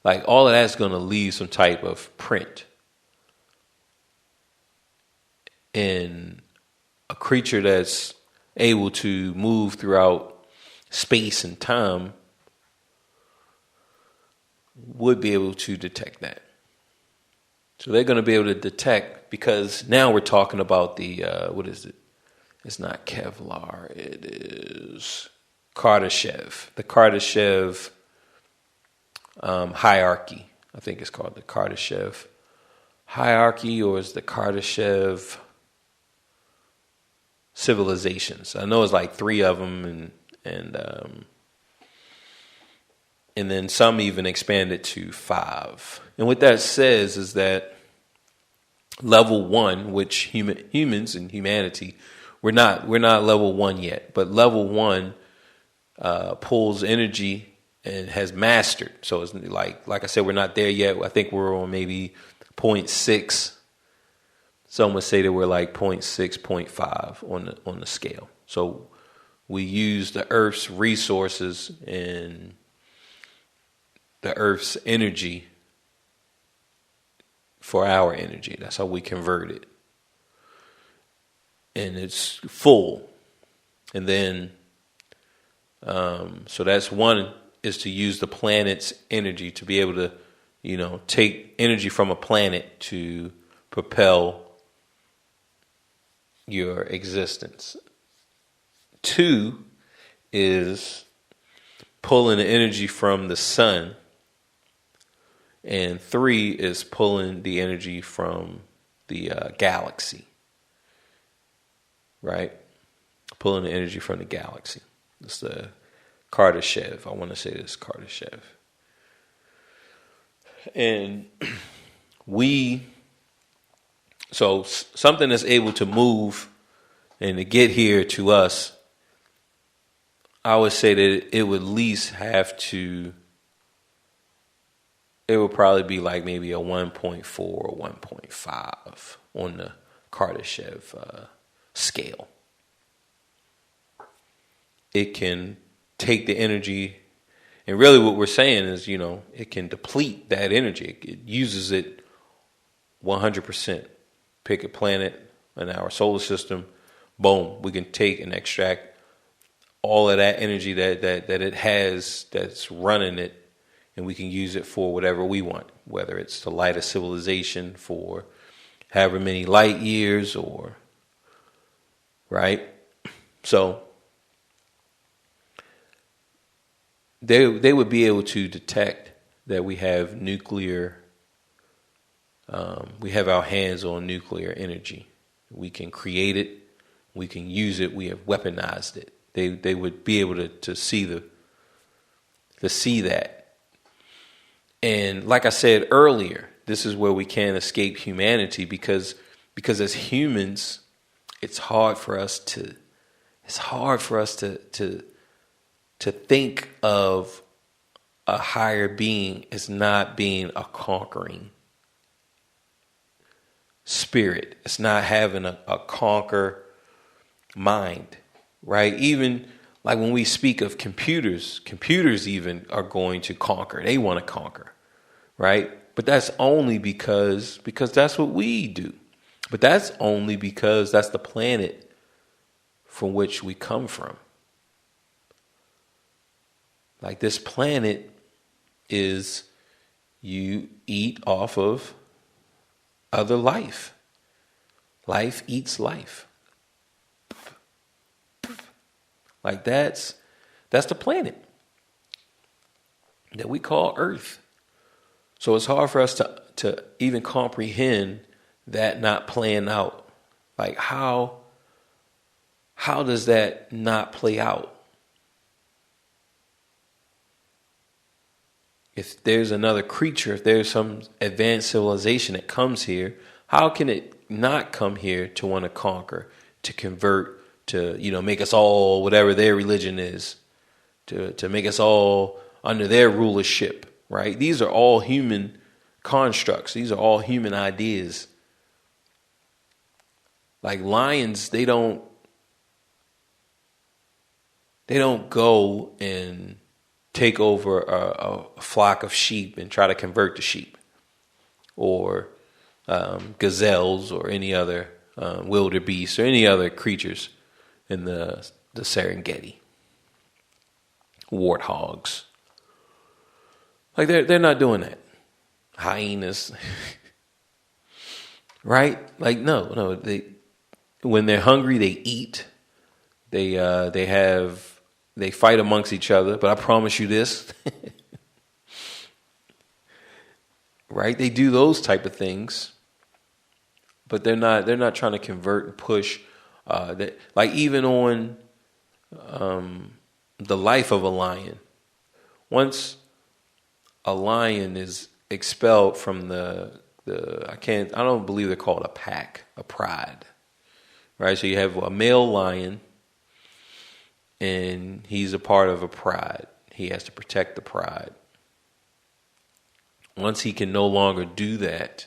Like, all of that's going to leave some type of print. And a creature that's able to move throughout space and time would be able to detect that. So they're going to be able to detect, because now we're talking about the, what is it? It's not Kevlar. It is Kardashev. The Kardashev hierarchy. I think it's called the Kardashev hierarchy, or is the Kardashev civilizations. I know it's like 3 of them, and then some even expanded to 5. And what that says is that level 1, which humans and humanity, we're not level 1 yet, but level 1 pulls energy and has mastered. So it's like I said, we're not there yet. I think we're on maybe 0.6. Some would say that we're like 0.6, 0.5 on the scale. So we use the Earth's resources and the Earth's energy for our energy. That's how we convert it. And it's full. And then So that's one, is to use the planet's energy to be able to, take energy from a planet to propel your existence. Two is pulling the energy from the sun. And three is pulling the energy from the galaxy. Right? Pulling the energy from the galaxy. It's the Kardashev. I want to say this Kardashev. And so something that's able to move and to get here to us, I would say that it would at least have to, it would probably be like maybe a 1.4 or 1.5 on the Kardashev scale. It can take the energy, and really what we're saying is, it can deplete that energy. It uses it 100%. Pick a planet in our solar system, boom, we can take and extract all of that energy that it has that's running it, and we can use it for whatever we want, whether it's to light a civilization for however many light years, or, right? So they would be able to detect that we have nuclear, we have our hands on nuclear energy. We can create it, we can use it, we have weaponized it. They would be able to see see that. And like I said earlier, this is where we can't escape humanity, because as humans, it's hard for us to think of a higher being as not being a conquering spirit. It's not having a conquer mind, right? Even like when we speak of computers even are going to conquer. They want to conquer, right? But that's only because that's what we do. But that's only because that's the planet from which we come from. Like, this planet is, you eat off of other life. Life eats life. Like, that's the planet that we call Earth. So it's hard for us to even comprehend that not playing out. Like, how does that not play out? If there's another creature, if there's some advanced civilization that comes here, how can it not come here to want to conquer, to convert, to, make us all whatever their religion is, to make us all under their rulership, right? These are all human constructs. These are all human ideas. Like, lions, they don't go and take over a flock of sheep and try to convert the sheep, or gazelles, or any other wildebeest, or any other creatures in the Serengeti. Warthogs. Like, they're not doing that. Hyenas. Right? Like, no. When they're hungry, they eat. They fight amongst each other, but I promise you this. Right? They do those type of things, but they're not trying to convert and push. Like, even on the life of a lion. Once a lion is expelled from I don't believe they're called a pack, a pride. Right? So you have a male lion, and he's a part of a pride. He has to protect the pride. Once he can no longer do that,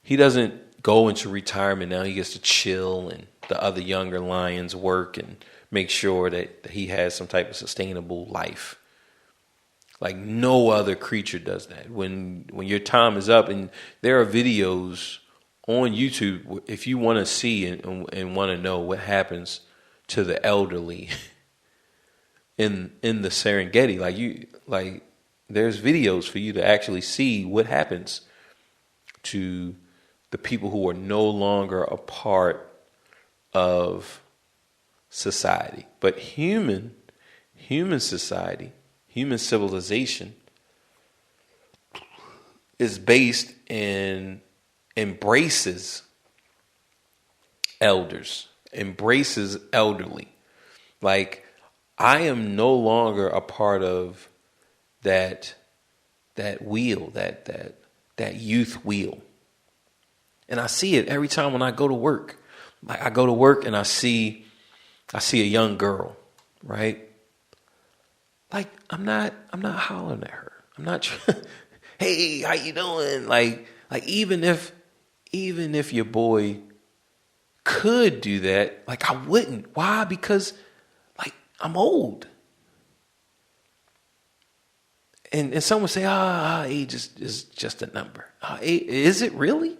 he doesn't go into retirement. Now he gets to chill, and the other younger lions work and make sure that he has some type of sustainable life. Like, no other creature does that. When your time is up, and there are videos on YouTube, if you want to see and want to know what happens to the elderly in the Serengeti. There's videos for you to actually see what happens to the people who are no longer a part of society. But human society, human civilization is based in embraces elders, embraces elderly. Like, I am no longer a part of that wheel, that youth wheel. And I see it every time when I go to work. Like, I go to work and I see a young girl, right? Like, I'm not hollering at her. I'm not hey, how you doing? Like even if your boy could do that, like, I wouldn't. Why? Because, like, I'm old. And some would say, age is just a number. Is it really?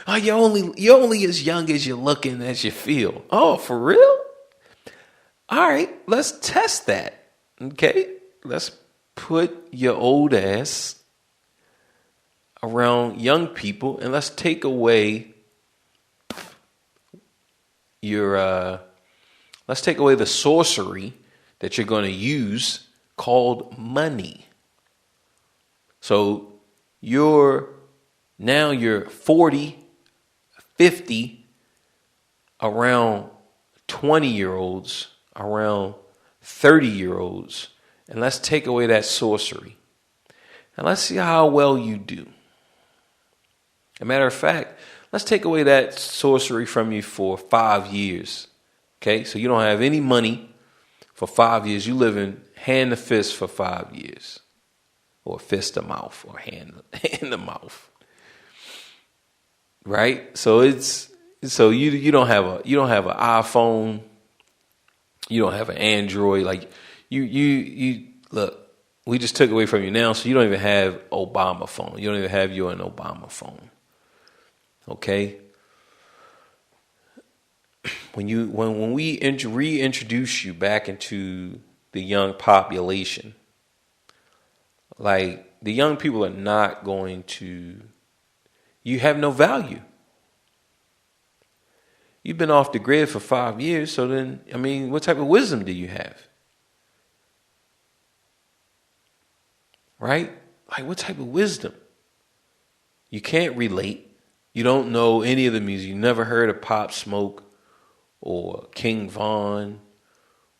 You're only as young as you look and as you feel. Oh, for real? All right, let's test that. Okay, let's put your old ass around young people, and let's take away let's take away the sorcery that you're going to use called money. So you're 40, 50, around 20-year-olds, around 30-year-olds, and let's take away that sorcery. And let's see how well you do. As a matter of fact, let's take away that sorcery from you for 5 years. Okay, so you don't have any money for 5 years. You live in hand to fist for 5 years, or fist to mouth, or hand to mouth. Right? So you don't have an iPhone, you don't have an Android. Like, you look. We just took away from you now, so you don't even have Obama phone. You don't even have an Obama phone. Okay. When we reintroduce you back into the young population, like, the young people are not going to. You have no value. You've been off the grid for 5 years, so then, I mean, what type of wisdom do you have? Right? Like, what type of wisdom? You can't relate. You don't know any of the music. You never heard of Pop Smoke or King Von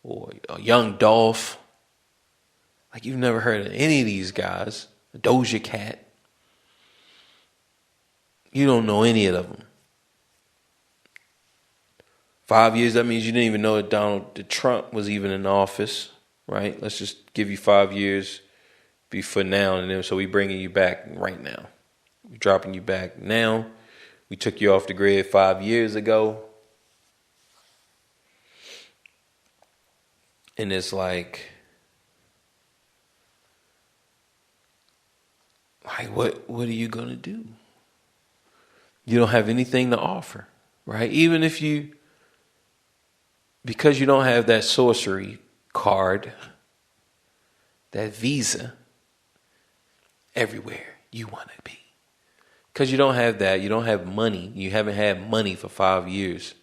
or Young Dolph. Like, you've never heard of any of these guys. Doja Cat. You don't know any of them. 5 years, that means you didn't even know that Donald Trump was even in office, right? Let's just give you 5 years before now, and then so we bringing you back right now. We're dropping you back now. We took you off the grid 5 years ago. And it's like what are you going to do? You don't have anything to offer, right? Even if because you don't have that sorcery card, that visa, everywhere you want to be. Because you don't have that, you don't have money. You haven't had money for 5 years.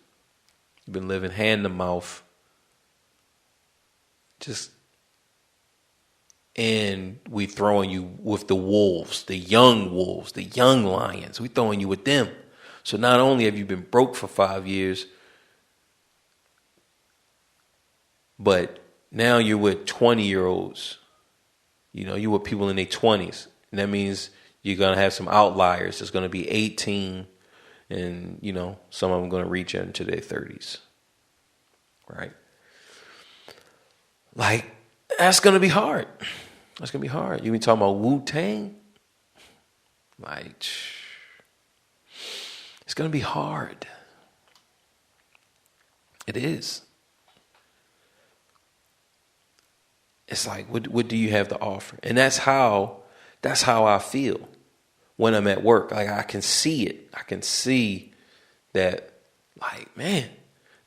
You've been living hand to mouth. And we throwing you with the wolves, the young lions. We throwing you with them. So not only have you been broke for 5 years, but now you're with 20-year-olds. You know, you're with people in their 20s. And that means you're going to have some outliers. There's going to be 18, and, you know, some of them going to reach into their 30s. Right? Like, that's going to be hard. That's going to be hard. You been talking about Wu-Tang? Like, it's going to be hard. It is. It's like, what do you have to offer? And that's how I feel when I'm at work. Like, I can see it. I can see that, like, man,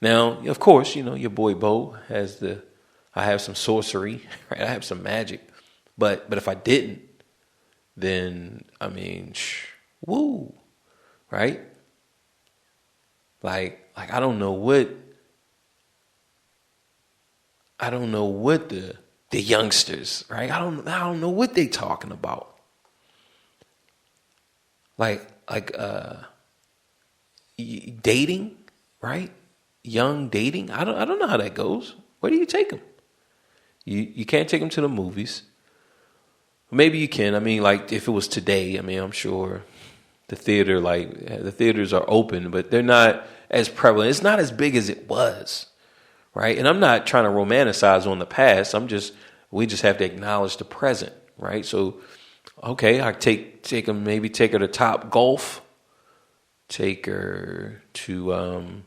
Now, of course, your boy Bo I have some sorcery, right? I have some magic. But if I didn't, then, I mean, woo, right? Like I don't know what the youngsters, right? I don't know what they talking about. Like dating, right? Young dating. I don't know how that goes. Where do you take them? You can't take them to the movies. Maybe you can. I mean, like if it was today, I mean, I'm sure the theaters are open, but they're not as prevalent. It's not as big as it was, right? And I'm not trying to romanticize on the past. We just have to acknowledge the present, right? So, okay, I take them, maybe take her to Top Golf, take her to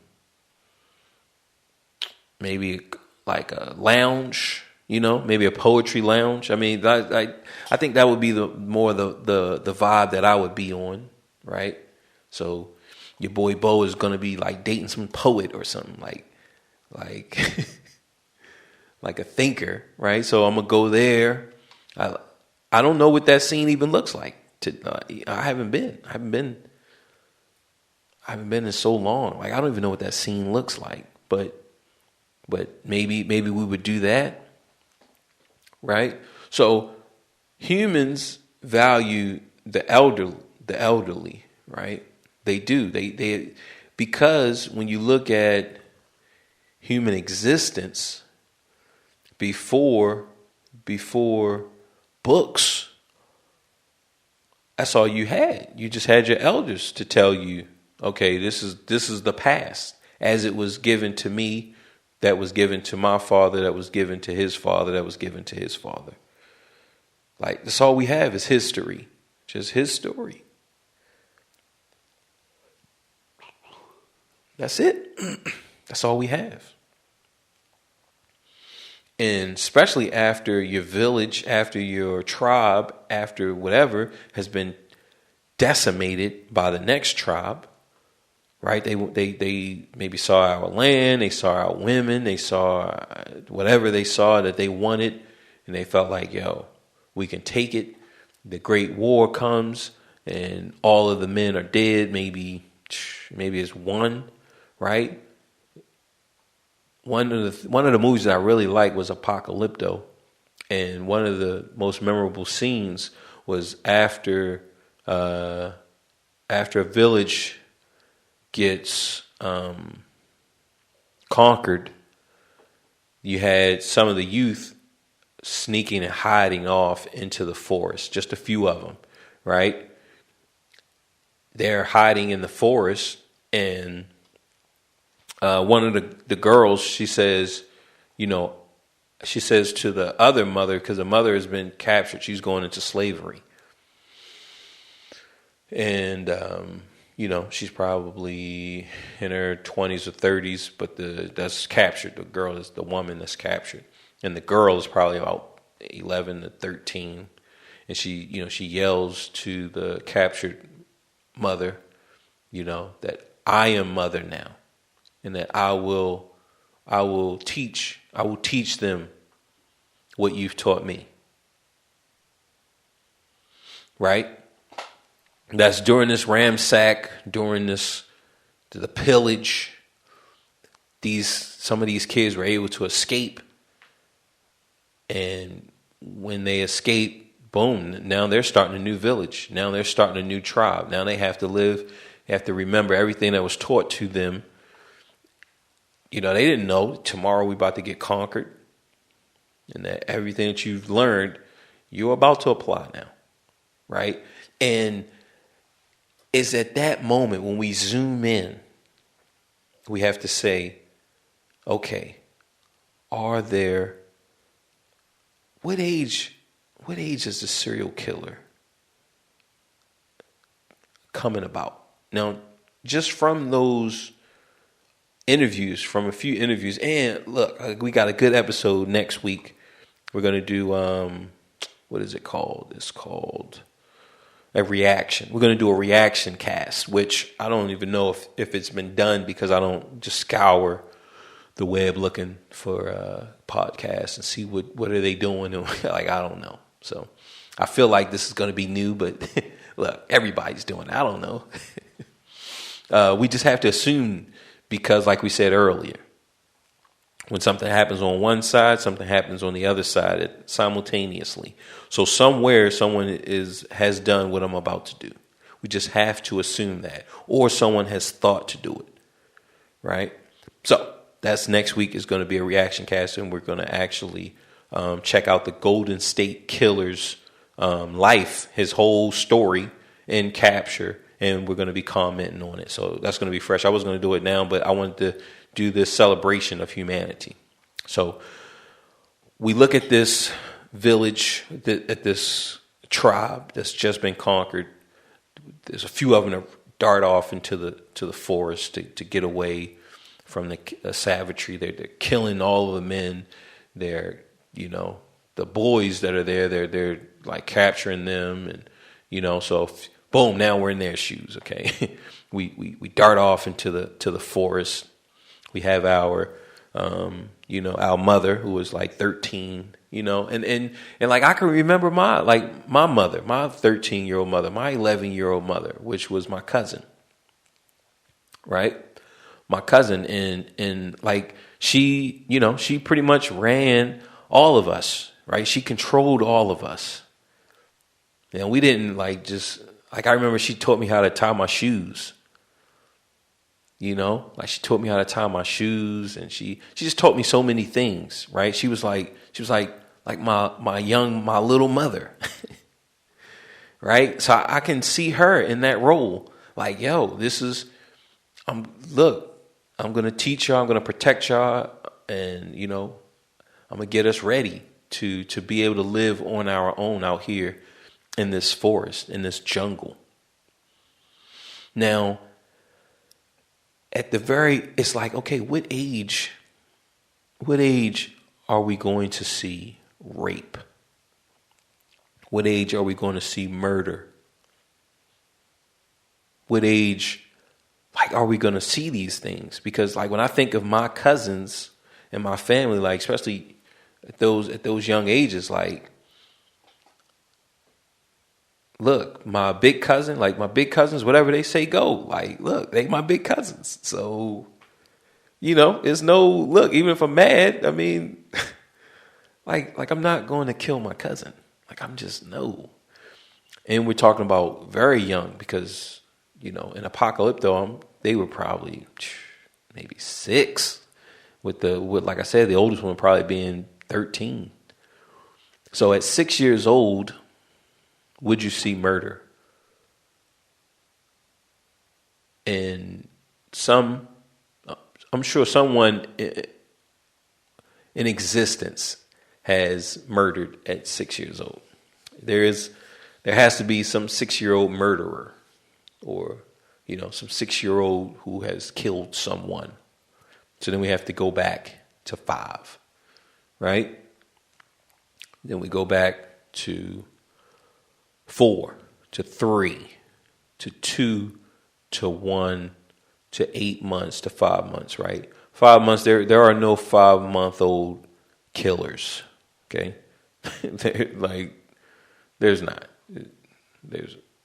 maybe like a lounge, maybe a poetry lounge. I mean, I think that would be the vibe that I would be on, right? So your boy Bo is gonna be like dating some poet or something like like a thinker, right? So I'm gonna go there. I don't know what that scene even looks like. I haven't been in so long. Like I don't even know what that scene looks like. But maybe we would do that, right? So humans value the elderly, right? They do. They because when you look at human existence before books, that's all you had. You just had your elders to tell you, okay, this is the past as it was given to me, that was given to my father, that was given to his father, that was given to his father. Like that's all we have is history, just his story. That's it. That's all we have. And especially after your village, after your tribe, after whatever has been decimated by the next tribe, right? They maybe saw our land, they saw our women, they saw whatever they saw that they wanted, and they felt like, yo, we can take it. The Great War comes, and all of the men are dead. Maybe it's one, right? One of the movies that I really liked was Apocalypto, and one of the most memorable scenes was after a village gets conquered. You had some of the youth sneaking and hiding off into the forest, just a few of them, right? They're hiding in the forest, and one of the girls, she says to the other mother, because the mother has been captured, she's going into slavery. And, she's probably in her 20s or 30s, but that's captured. The girl is the woman that's captured. And the girl is probably about 11 to 13. And she yells to the captured mother, that I am mother now. And that I will teach them what you've taught me. Right? That's during this ransack, during the pillage. Some of these kids were able to escape. And when they escape, boom, now they're starting a new village. Now they're starting a new tribe. Now they have to remember everything that was taught to them. They didn't know tomorrow we're about to get conquered, and that everything that you've learned, you're about to apply now, right? And it's at that moment when we zoom in, we have to say, okay, what age is the serial killer coming about? Now, just from those interviews, from a few interviews, and look, we got a good episode next week. We're going to do, what is it called? It's called a reaction. We're going to do a reaction cast, which I don't even know if it's been done, because I don't just scour the web looking for podcasts and see what are they doing. And like, I don't know. So I feel like this is going to be new, but look, everybody's doing it. I don't know. We just have to assume because, like we said earlier, when something happens on one side, something happens on the other side simultaneously. So somewhere someone has done what I'm about to do. We just have to assume that. Or someone has thought to do it. Right? So that's next week is going to be a reaction cast, and we're going to actually check out the Golden State Killer's life, his whole story and capture, and we're going to be commenting on it. So that's going to be fresh. I was going to do it now, but I wanted to do this celebration of humanity. So we look at this village, at this tribe that's just been conquered. There's a few of them that dart off into the forest to get away from the savagery. They're killing all of the men. They're, the boys that are there, they're like capturing them, and so boom, now we're in their shoes. Okay, we dart off into the forest. We have our our mother, who was like 13, and like I can remember my mother, my 13-year-old mother, my 11-year-old mother, which was my cousin, right? My cousin, and like she pretty much ran all of us, right? She controlled all of us. And we didn't like I remember she taught me how to tie my shoes. Like she taught me how to tie my shoes, and she just taught me so many things, right? She was like my little mother, right? So I can see her in that role. Like, yo, I'm going to teach y'all, I'm going to protect y'all, and, I'm going to get us ready to be able to live on our own out here in this forest, in this jungle. Now, it's like, okay, what age are we going to see rape? What age are we going to see murder? What age, are we going to see these things? Because when I think of my cousins and my family, especially at those young ages, look, my big cousins, whatever they say, go. Look, they my big cousins. So, it's no, look, even if I'm mad, I mean, I'm not going to kill my cousin. I'm just, no. And we're talking about very young because, in Apocalypto, they were probably maybe 6 with like I said, the oldest one probably being 13. So at 6 years old, would you see murder? And I'm sure someone in existence has murdered at 6 years old. There has to be some 6-year-old murderer, or some 6-year-old who has killed someone. So then we have to go back to 5, right? Then we go back to 4, to 3, to 2, to 1, to 8 months, to 5 months, right? 5 months, there are no 5-month-old killers, okay? There's not.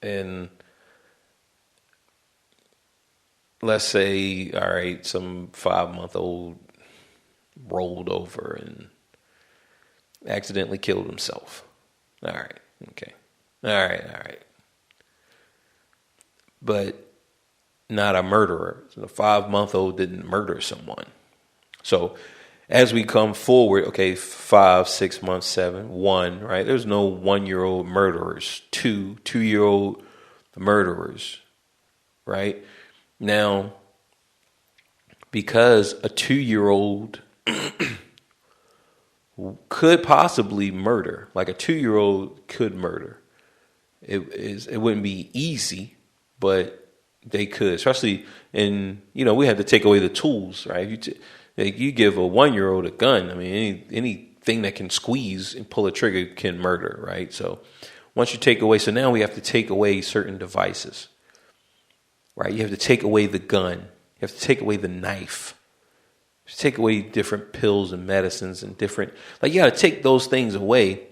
And let's say, all right, some 5-month-old rolled over and accidentally killed himself. All right, okay. All right. But not a murderer. So the 5-month-old didn't murder someone. So as we come forward, okay, 5, 6 months, 7, 1, right? There's no 1-year-old murderers, 2-year-old murderers, right? Now, because a 2-year-old could possibly murder, like a 2-year-old could murder. It wouldn't be easy, but they could, especially in, we had to take away the tools, right? You give a 1-year-old a gun. I mean, anything that can squeeze and pull a trigger can murder, right? So once you take away, so now we have to take away certain devices, right? You have to take away the gun. You have to take away the knife. take away different pills and medicines and different, like you got to take those things away.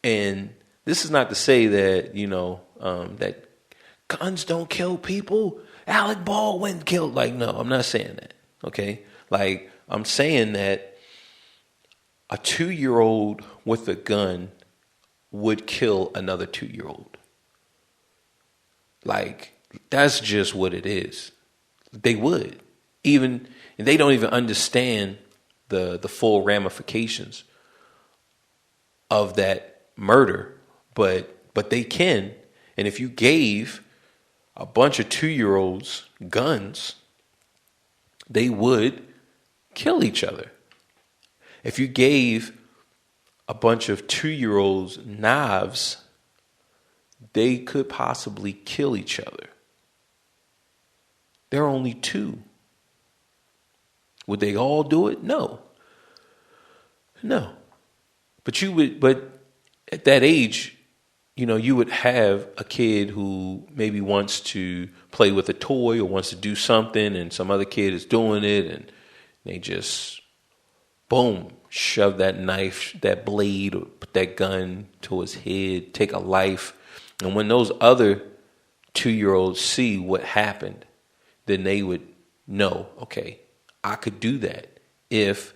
And this is not to say that, that guns don't kill people. Alec Baldwin killed. Like, no, I'm not saying that. Okay. Like, I'm saying that a 2-year-old with a gun would kill another 2-year-old. Like, that's just what it is. They would. Even they don't even understand the full ramifications of that murder, but they can. And if you gave a bunch of 2-year-olds guns, they would kill each other. If you gave a bunch of 2-year-olds knives, they could possibly kill each other. There are only 2. Would they all do it? No. But at that age, you would have a kid who maybe wants to play with a toy or wants to do something, and some other kid is doing it, and they just, boom, shove that knife, that blade, or put that gun to his head, take a life. And when those other 2-year-olds see what happened, then they would know, okay, I could do that. If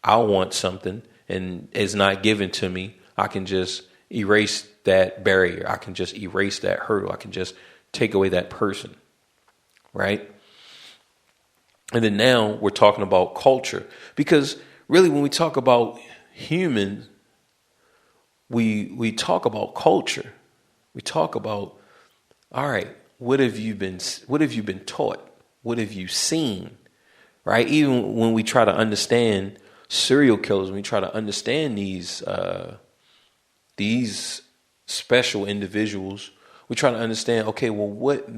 I want something and it's not given to me, I can just erase that barrier. I can just erase that hurdle. I can just take away that person, right? And then now we're talking about culture, because really when we talk about humans, we talk about culture. We talk about, all right, what have you been taught? What have you seen? Right? Even when we try to understand serial killers, when we try to understand these special individuals, we try to understand, okay, well, what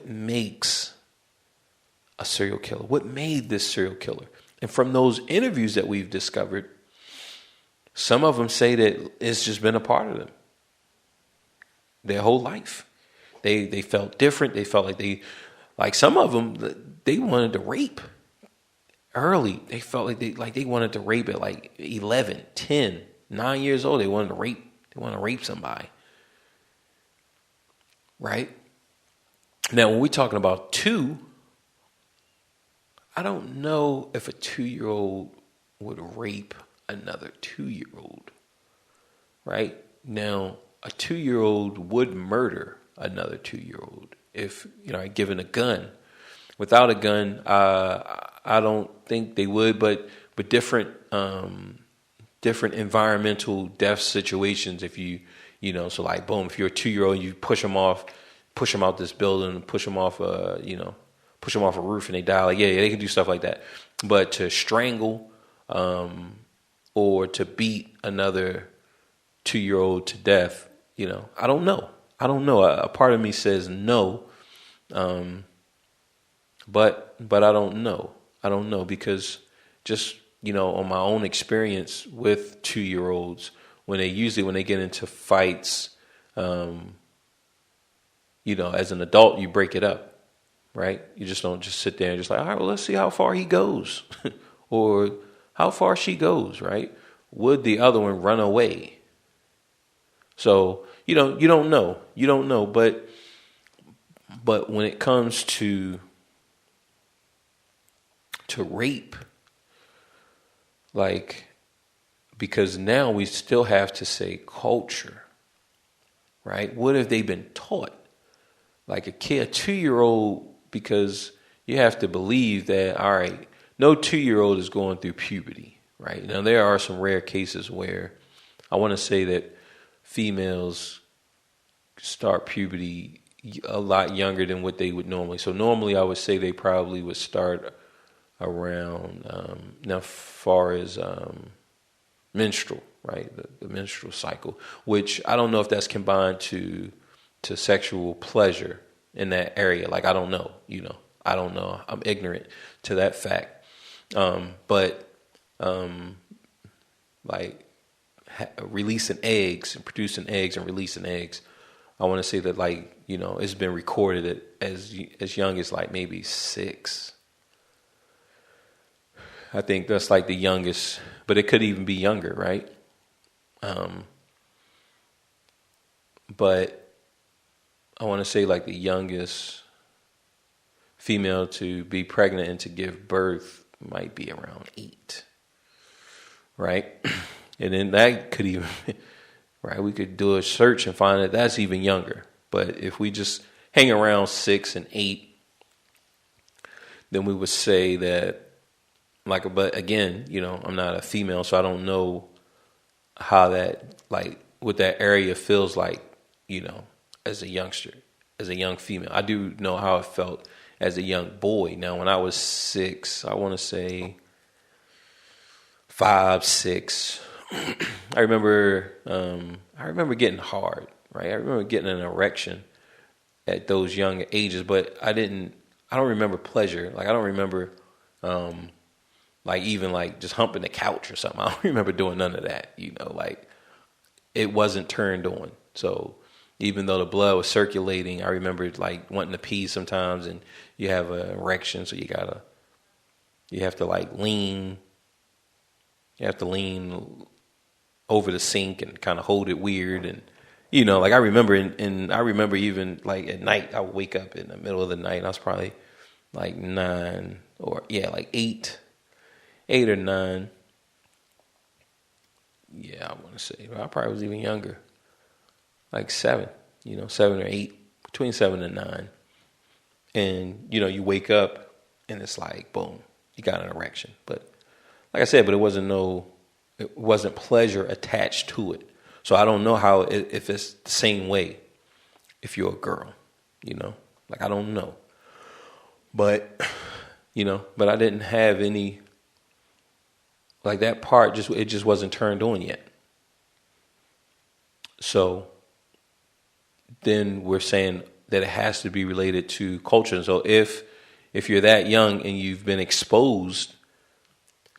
makes a serial killer? What made this serial killer? And from those interviews that we've discovered, some of them say that it's just been a part of them their whole life. They felt different. They felt like some of them, they wanted to rape early. They felt like they wanted to rape at like 11, 10, 9 years old. They wanted to rape. They want to rape somebody. Right? Now, when we're talking about 2, I don't know if a 2-year-old would rape another 2-year-old. Right? Now, a 2-year-old would murder another 2-year-old if, given a gun. Without a gun, I don't think they would, but different environmental death situations. If so like boom, if you're a 2-year-old, you push them out this building, push them off a roof, and they die. Like yeah, they can do stuff like that. But to strangle, or to beat another 2-year-old to death, I don't know. A part of me says no. But I don't know. I don't know because just, on my own experience with 2-year-olds, when they get into fights, as an adult, you break it up, right? You just don't just sit there and just like, all right, well, let's see how far he goes or how far she goes, right? Would the other one run away? So, you don't know. You don't know. But when it comes to rape, like, because now we still have to say culture, right? What have they been taught? Like a 2-year-old, because you have to believe that, all right, no 2-year-old is going through puberty, right? Now, there are some rare cases where I want to say that females start puberty a lot younger than what they would normally. So normally I would say they probably would start around, now far as menstrual, right? The menstrual cycle, which I don't know if that's combined to sexual pleasure in that area. Like, I don't know, I don't know. I'm ignorant to that fact. Releasing eggs and producing eggs and releasing eggs, I want to say that it's been recorded as young as like maybe 6. I think that's like the youngest, but it could even be younger, right? But I want to say like the youngest female to be pregnant and to give birth might be around 8, right? And then that could even, right? We could do a search and find that that's even younger. But if we just hang around 6 and 8, then we would say that, like, but again, I'm not a female, so I don't know how that, like, what that area feels like, as a youngster, as a young female. I do know how it felt as a young boy. Now, when I was 6, I want to say 5, 6, I remember getting hard, right? I remember getting an erection at those young ages, but I don't remember pleasure. Like, I don't remember, like, even like just humping the couch or something. I don't remember doing none of that, like it wasn't turned on. So even though the blood was circulating, I remember like wanting to pee sometimes, and you have an erection. So you have to like lean over the sink and kind of hold it weird. And, like I remember, and I remember even like at night, I would wake up in the middle of the night. And I was probably like 9 or like 8 or 9. Yeah, I want to say, I probably was even younger, like 7, 7 or 8, between 7 and 9. And, you wake up and it's like, boom, you got an erection. But like I said, it wasn't pleasure attached to it. So I don't know if it's the same way if you're a girl, like I don't know. But, but I didn't have any, like that part, it just wasn't turned on yet. So then we're saying that it has to be related to culture. So if you're that young and you've been exposed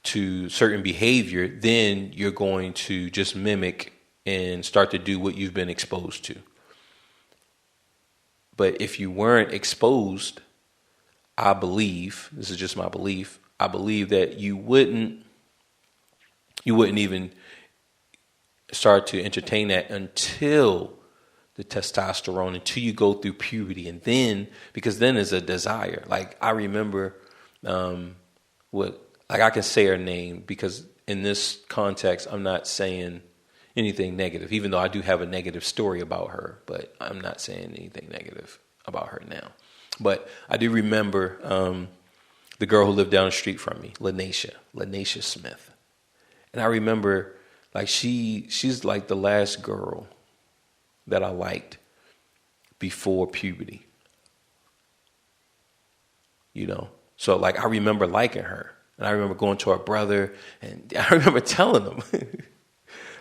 to certain behavior, then you're going to just mimic and start to do what you've been exposed to. But if you weren't exposed, I believe, this is just my belief, I believe that you wouldn't even start to entertain that until the testosterone, until you go through puberty. And then, because then is a desire. Like I remember I can say her name because in this context, I'm not saying anything negative, even though I do have a negative story about her, but I'm not saying anything negative about her now. But I do remember the girl who lived down the street from me, Lanisha Smith. And I remember, like, she's like the last girl that I liked before puberty. So like I remember liking her. And I remember going to her brother, and I remember telling him,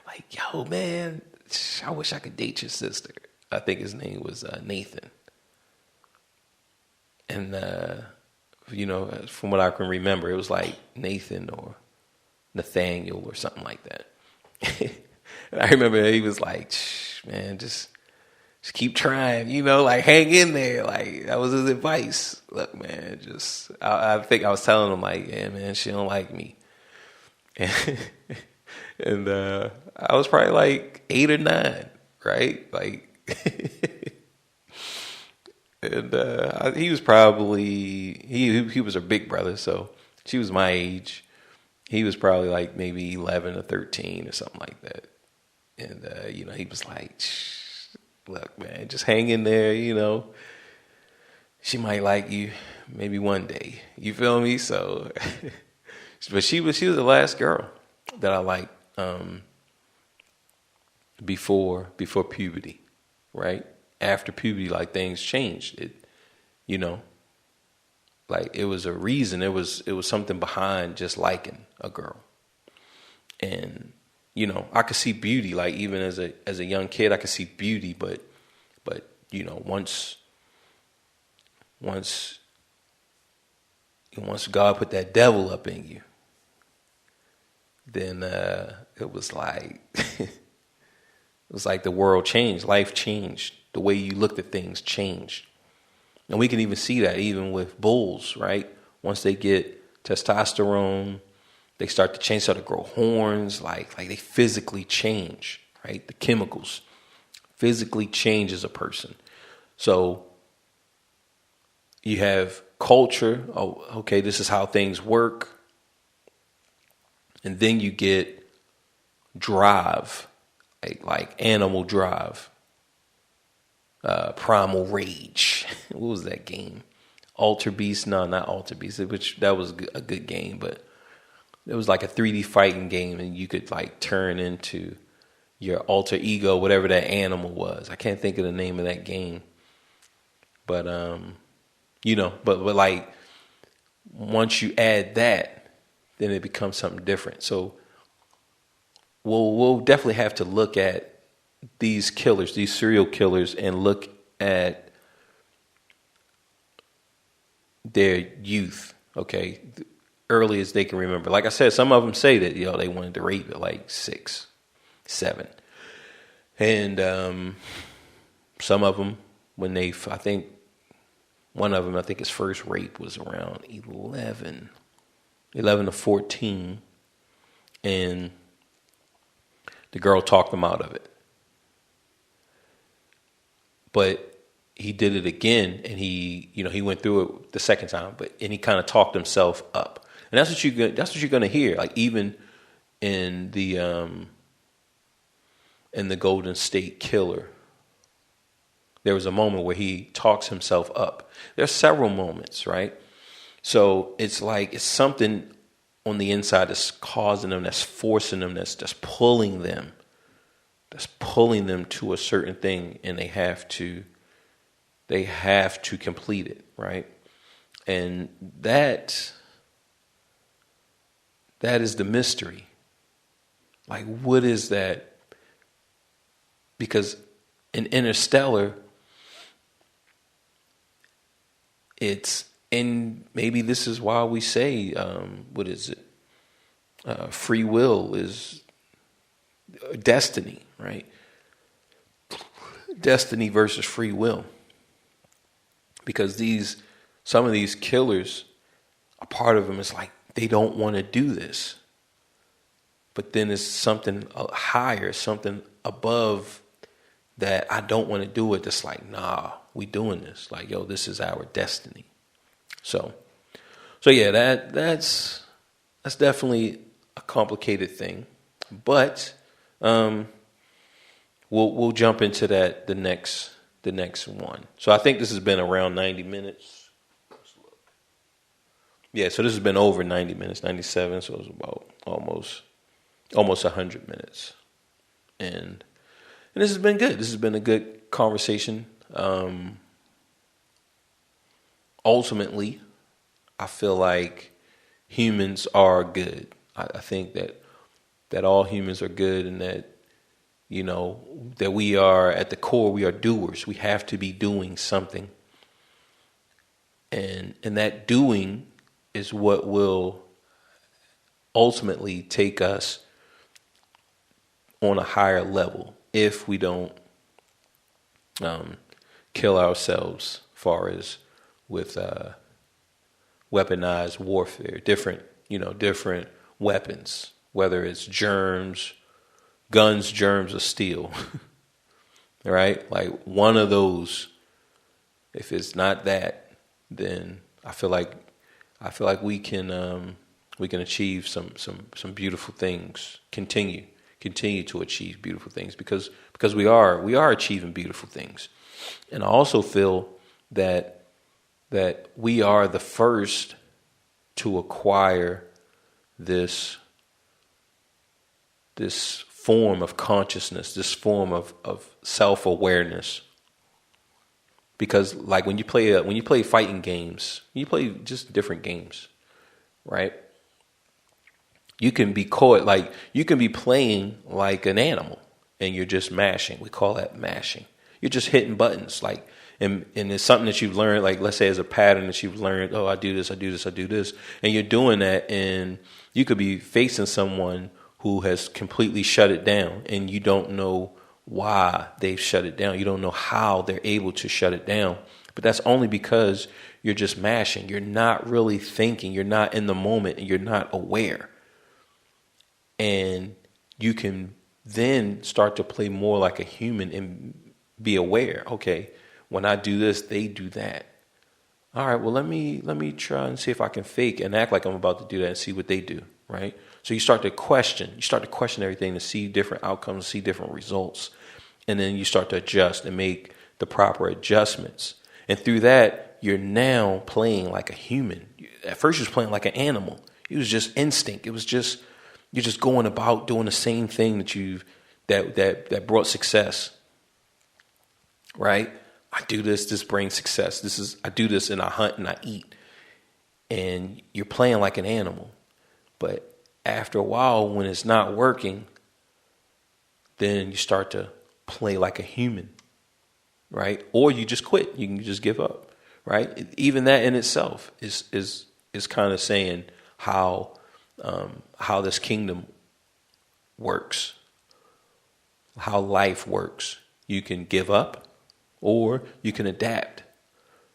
like, yo, man, I wish I could date your sister. I think his name was Nathan. And, from what I can remember, it was like Nathan or Nathaniel or something like that. And I remember he was like, man, just keep trying, like hang in there. Like that was his advice. Look, man, I think I was telling him like, yeah, man, she don't like me. And I was probably like 8 or 9, right? Like, and he was probably, he was her big brother. So she was my age. He was probably like maybe 11 or 13 or something like that. And, he was like, look, man, just hang in there, She might like you maybe one day. You feel me? So, but she was the last girl that I liked before puberty, right? After puberty, like things changed. It, like it was a reason. It was something behind just liking a girl. And, I could see beauty, like even as a young kid, I could see beauty, but once God put that devil up in you, then it was like the world changed, life changed, the way you looked at things changed. And we can even see that even with bulls, right? Once they get testosterone, They start to change, start to grow horns, like they physically change, right? The chemicals physically change as a person. So you have culture. Oh, okay, this is how things work. And then you get drive, like animal drive, primal rage. What was that game? Alter Beast? No, not Alter Beast. Which that was a good game, but it was like a 3D fighting game, and you could like turn into your alter ego, whatever that animal was. I can't think of the name of that game, but but like once you add that, then it becomes something different. So we'll definitely have to look at these killers, these serial killers, and look at their youth. Okay, early as they can remember. Like I said, some of them say that they wanted to rape at like 6, 7, and some of them when I think one of them, I think his first rape was around 11 to 14, and the girl talked him out of it. But he did it again, and he went through it the second time, and he kind of talked himself up. And that's what you're going to hear. Like even in the Golden State Killer, there was a moment where he talks himself up. There's several moments, right? So it's like it's something on the inside that's causing them, that's forcing them, that's pulling them to a certain thing, and they have to complete it, right? And that is the mystery. Like, what is that? Because in Interstellar, and maybe this is why we say, free will is destiny, right? Destiny versus free will. Because some of these killers, a part of them is like, they don't want to do this. But then it's something higher, something above that I don't want to do it. That's like, nah, we doing this. Like, this is our destiny. So yeah, that's definitely a complicated thing. But we'll jump into that the next one. So I think this has been around 90 minutes. Let's look. Yeah, so this has been over 90 minutes, 97. So it was about almost 100 minutes, and this has been good. This has been a good conversation. Ultimately, I feel like humans are good. I think that all humans are good, and that that we are at the core, we are doers. We have to be doing something, and that doing is what will ultimately take us on a higher level if we don't kill ourselves, far as with weaponized warfare, different weapons, whether it's germs, guns, germs, or steel, right? Like one of those, if it's not that, then I feel like we can achieve some beautiful things, continue to achieve beautiful things because we are achieving beautiful things. And I also feel that we are the first to acquire this form of consciousness, this form of self-awareness. Because like when you play fighting games, you play just different games, right? You can be caught, like you can be playing like an animal and you're just mashing. We call that mashing. You're just hitting buttons, like, and it's something that you've learned, like let's say as a pattern that you've learned, oh, I do this, and you're doing that, and you could be facing someone who has completely shut it down, and you don't know why they've shut it down. You don't know how they're able to shut it down, but that's only because you're just mashing. You're not really thinking. You're not in the moment, and you're not aware. And you can then start to play more like a human and be aware. Okay, when I do this, they do that. All right, well, let me try and see if I can fake and act like I'm about to do that and see what they do, right? So you start to question. You start to question everything to see different outcomes, see different results. And then you start to adjust and make the proper adjustments. And through that, you're now playing like a human. At first, you was playing like an animal. It was just instinct. It was just, you're just going about doing the same thing that brought success, right? I do this, this brings success. I do this and I hunt and I eat. And you're playing like an animal. But after a while, when it's not working, then you start to play like a human, right? Or you just quit. You can just give up, right? Even that in itself is kind of saying how this kingdom works, how life works. You can give up or you can adapt,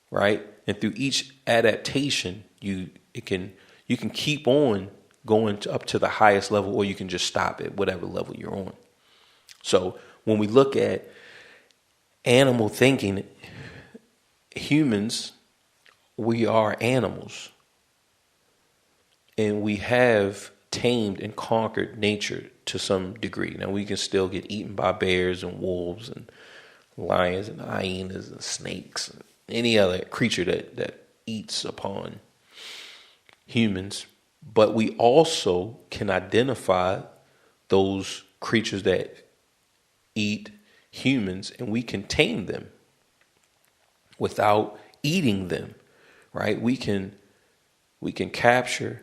right? And through each adaptation, you can keep on going up to the highest level, or you can just stop at whatever level you're on. So when we look at animal thinking, humans, we are animals. And we have tamed and conquered nature to some degree. Now, we can still get eaten by bears and wolves and lions and hyenas and snakes and any other creature that eats upon humans. But we also can identify those creatures that eat humans, and we can tame them without eating them, right? We can capture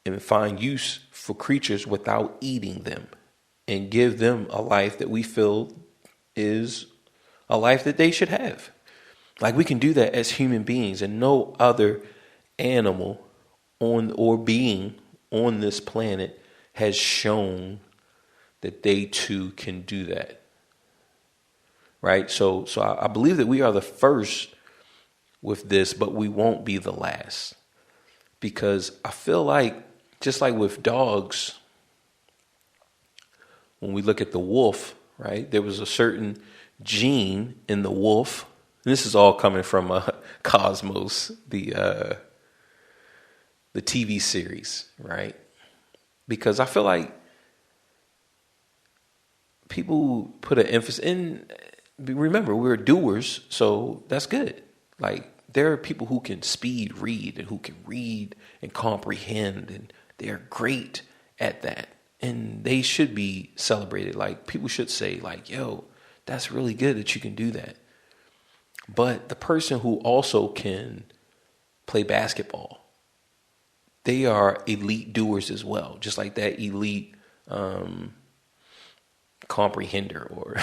and find use for creatures without eating them and give them a life that we feel is a life that they should have. Like, we can do that as human beings, and no other animal or being on this planet has shown that they too can do that. Right? So I believe that we are the first with this, but we won't be the last. Because I feel like, just like with dogs, when we look at the wolf, right? There was a certain gene in the wolf. And this is all coming from Cosmos, the TV series, right? Because I feel like people put an emphasis in. Remember, we're doers, so that's good. Like, there are people who can speed read and who can read and comprehend, and they're great at that. And they should be celebrated. Like, people should say, like, yo, that's really good that you can do that. But the person who also can play basketball, they are elite doers as well. Just like that elite comprehender, or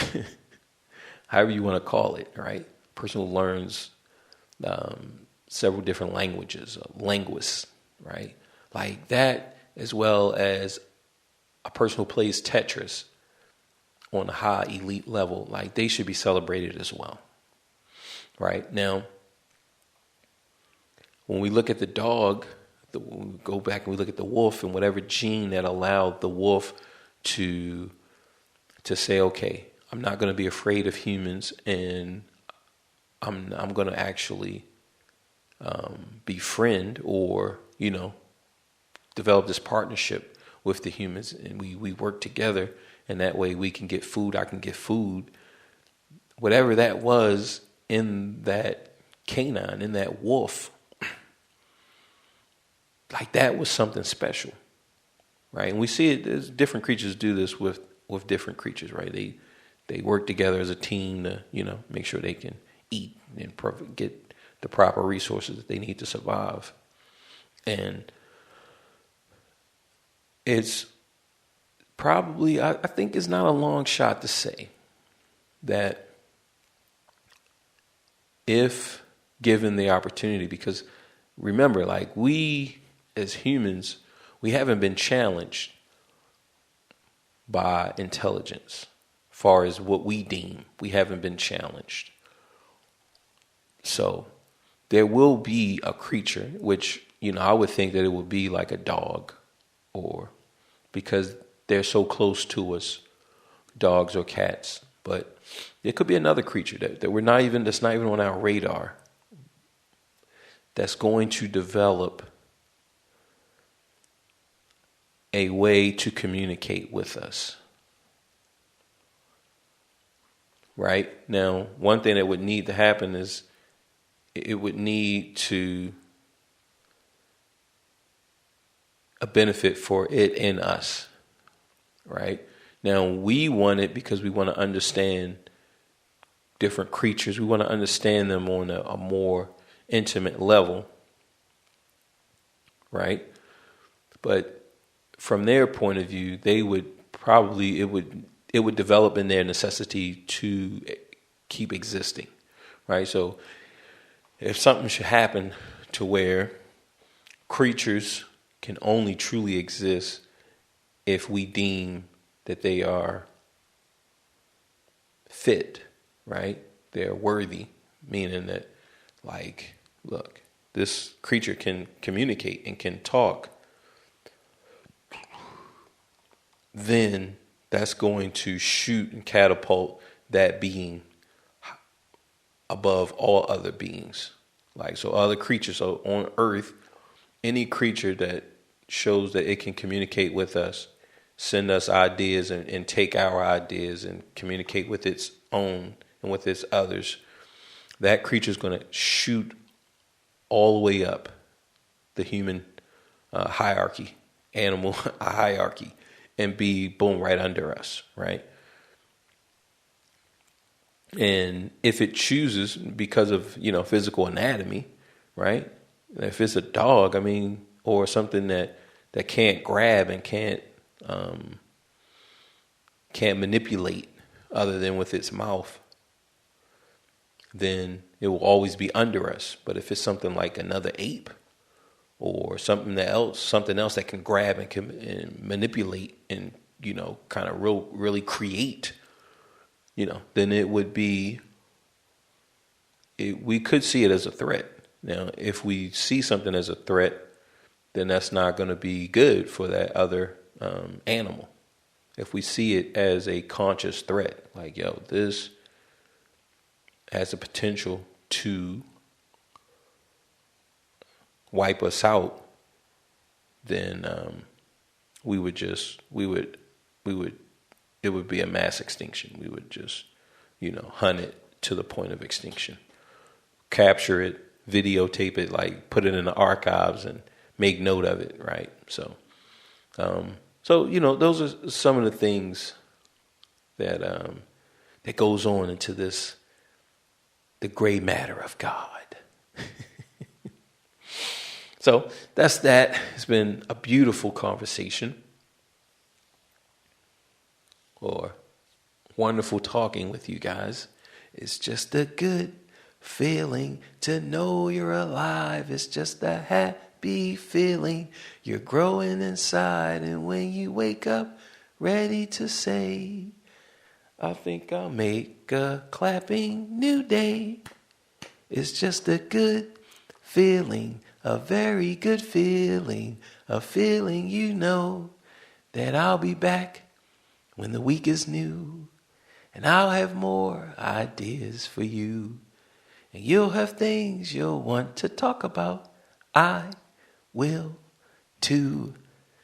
however you want to call it, right? Person who learns several different languages, a linguist, right? Like that, as well as a person who plays Tetris on a high elite level. Like, they should be celebrated as well, right? Now, when we look at the dog, we go back and we look at the wolf, and whatever gene that allowed the wolf to say, okay, I'm not going to be afraid of humans, and I'm going to actually befriend, or develop this partnership with the humans, and we work together, and that way we can get food, I can get food. Whatever that was in that canine, in that wolf, like, that was something special, right? And we see it, there's different creatures do this with different creatures, right? They work together as a team to, make sure they can eat and get the proper resources that they need to survive. And it's probably, I think it's not a long shot to say that if given the opportunity, because remember, like, we as humans, we haven't been challenged by intelligence. As far as what we deem, we haven't been challenged. So there will be a creature, which, I would think that it would be like a dog, or because they're so close to us, dogs or cats. But there could be another creature that we're not even, that's not even on our radar, that's going to develop a way to communicate with us. Right? Now, one thing that would need to happen is it would need to a benefit for it in us. Right? Now, we want it because we want to understand different creatures. We want to understand them on a more intimate level. Right? But from their point of view, they would probably, it would develop in their necessity to keep existing, right? So if something should happen to where creatures can only truly exist if we deem that they are fit, right? They're worthy, meaning that, like, look, this creature can communicate and can talk, then that's going to shoot and catapult that being above all other beings. Like, so other creatures, so on earth, any creature that shows that it can communicate with us, send us ideas and take our ideas and communicate with its own and with its others, that creature is going to shoot all the way up the human hierarchy, animal hierarchy, and be boom right under us, right? And if it chooses because of, physical anatomy, right? If it's a dog, or something that can't grab and can't manipulate other than with its mouth, then it will always be under us. But if it's something like another ape or something else that can grab and can manipulate and, kind of really create, then it would be, we could see it as a threat. Now, if we see something as a threat, then that's not going to be good for that other animal. If we see it as a conscious threat, like, this has the potential to wipe us out, then it would be a mass extinction. We would just, hunt it to the point of extinction, capture it, videotape it, like put it in the archives and make note of it, right? So those are some of the things that that goes on into this, the gray matter of God. So that's that. It's been a beautiful conversation, or wonderful talking with you guys. It's just a good feeling to know you're alive. It's just a happy feeling. You're growing inside, and when you wake up ready to say, I think I'll make a clapping new day. It's just a good feeling, a very good feeling, a feeling that I'll be back when the week is new, and I'll have more ideas for you, and you'll have things you'll want to talk about. I will too.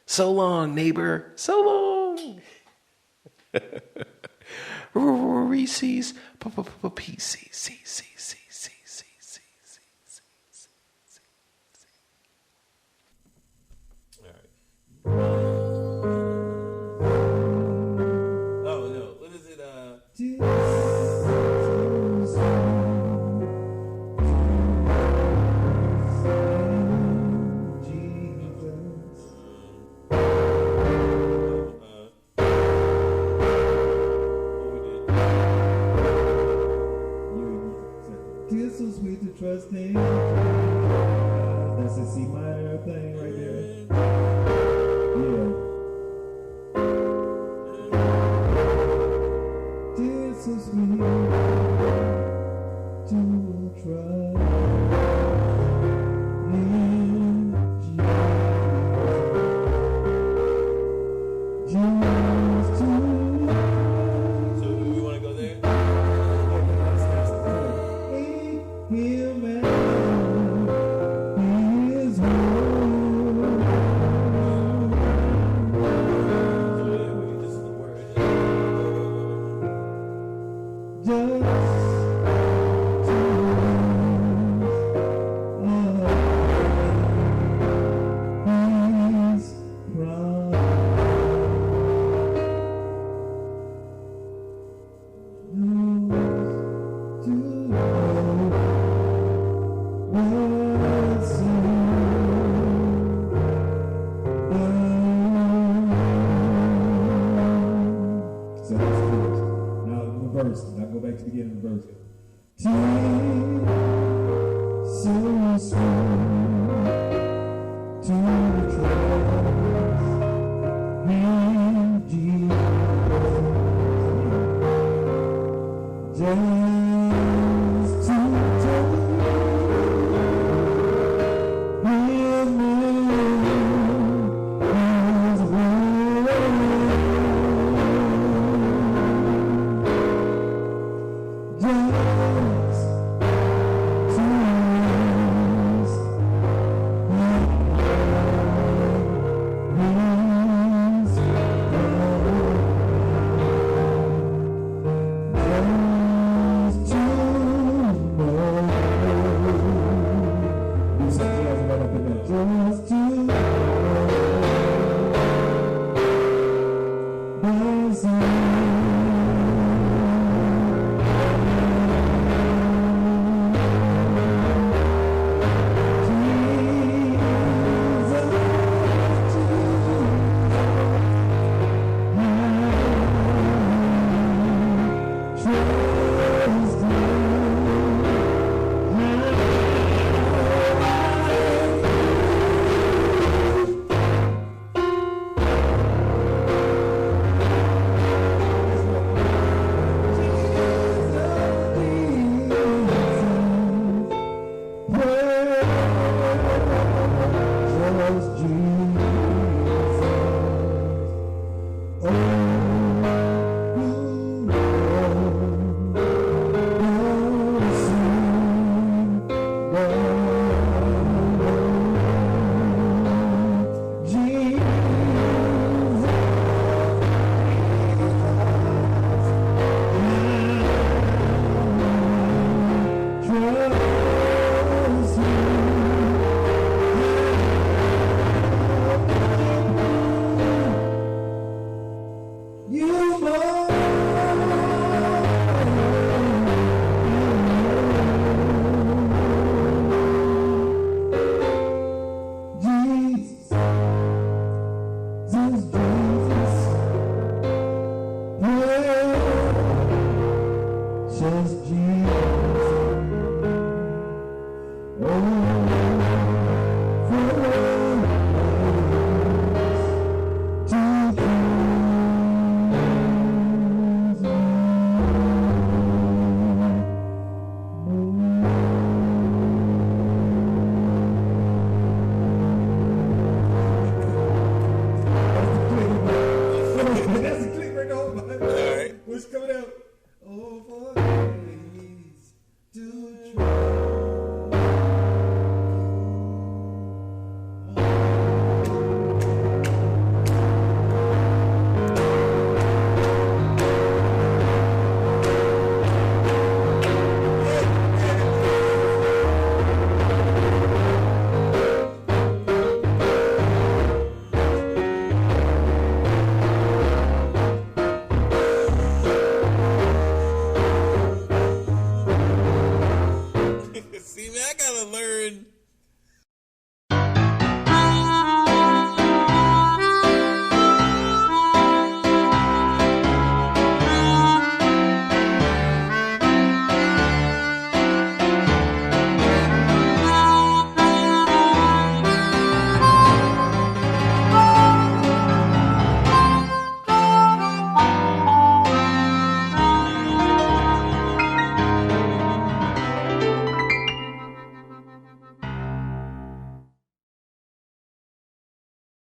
So long, neighbor. So long. Reese's Pieces. Trust in that's a C minor thing right there. Yeah. It's so sweet to trust.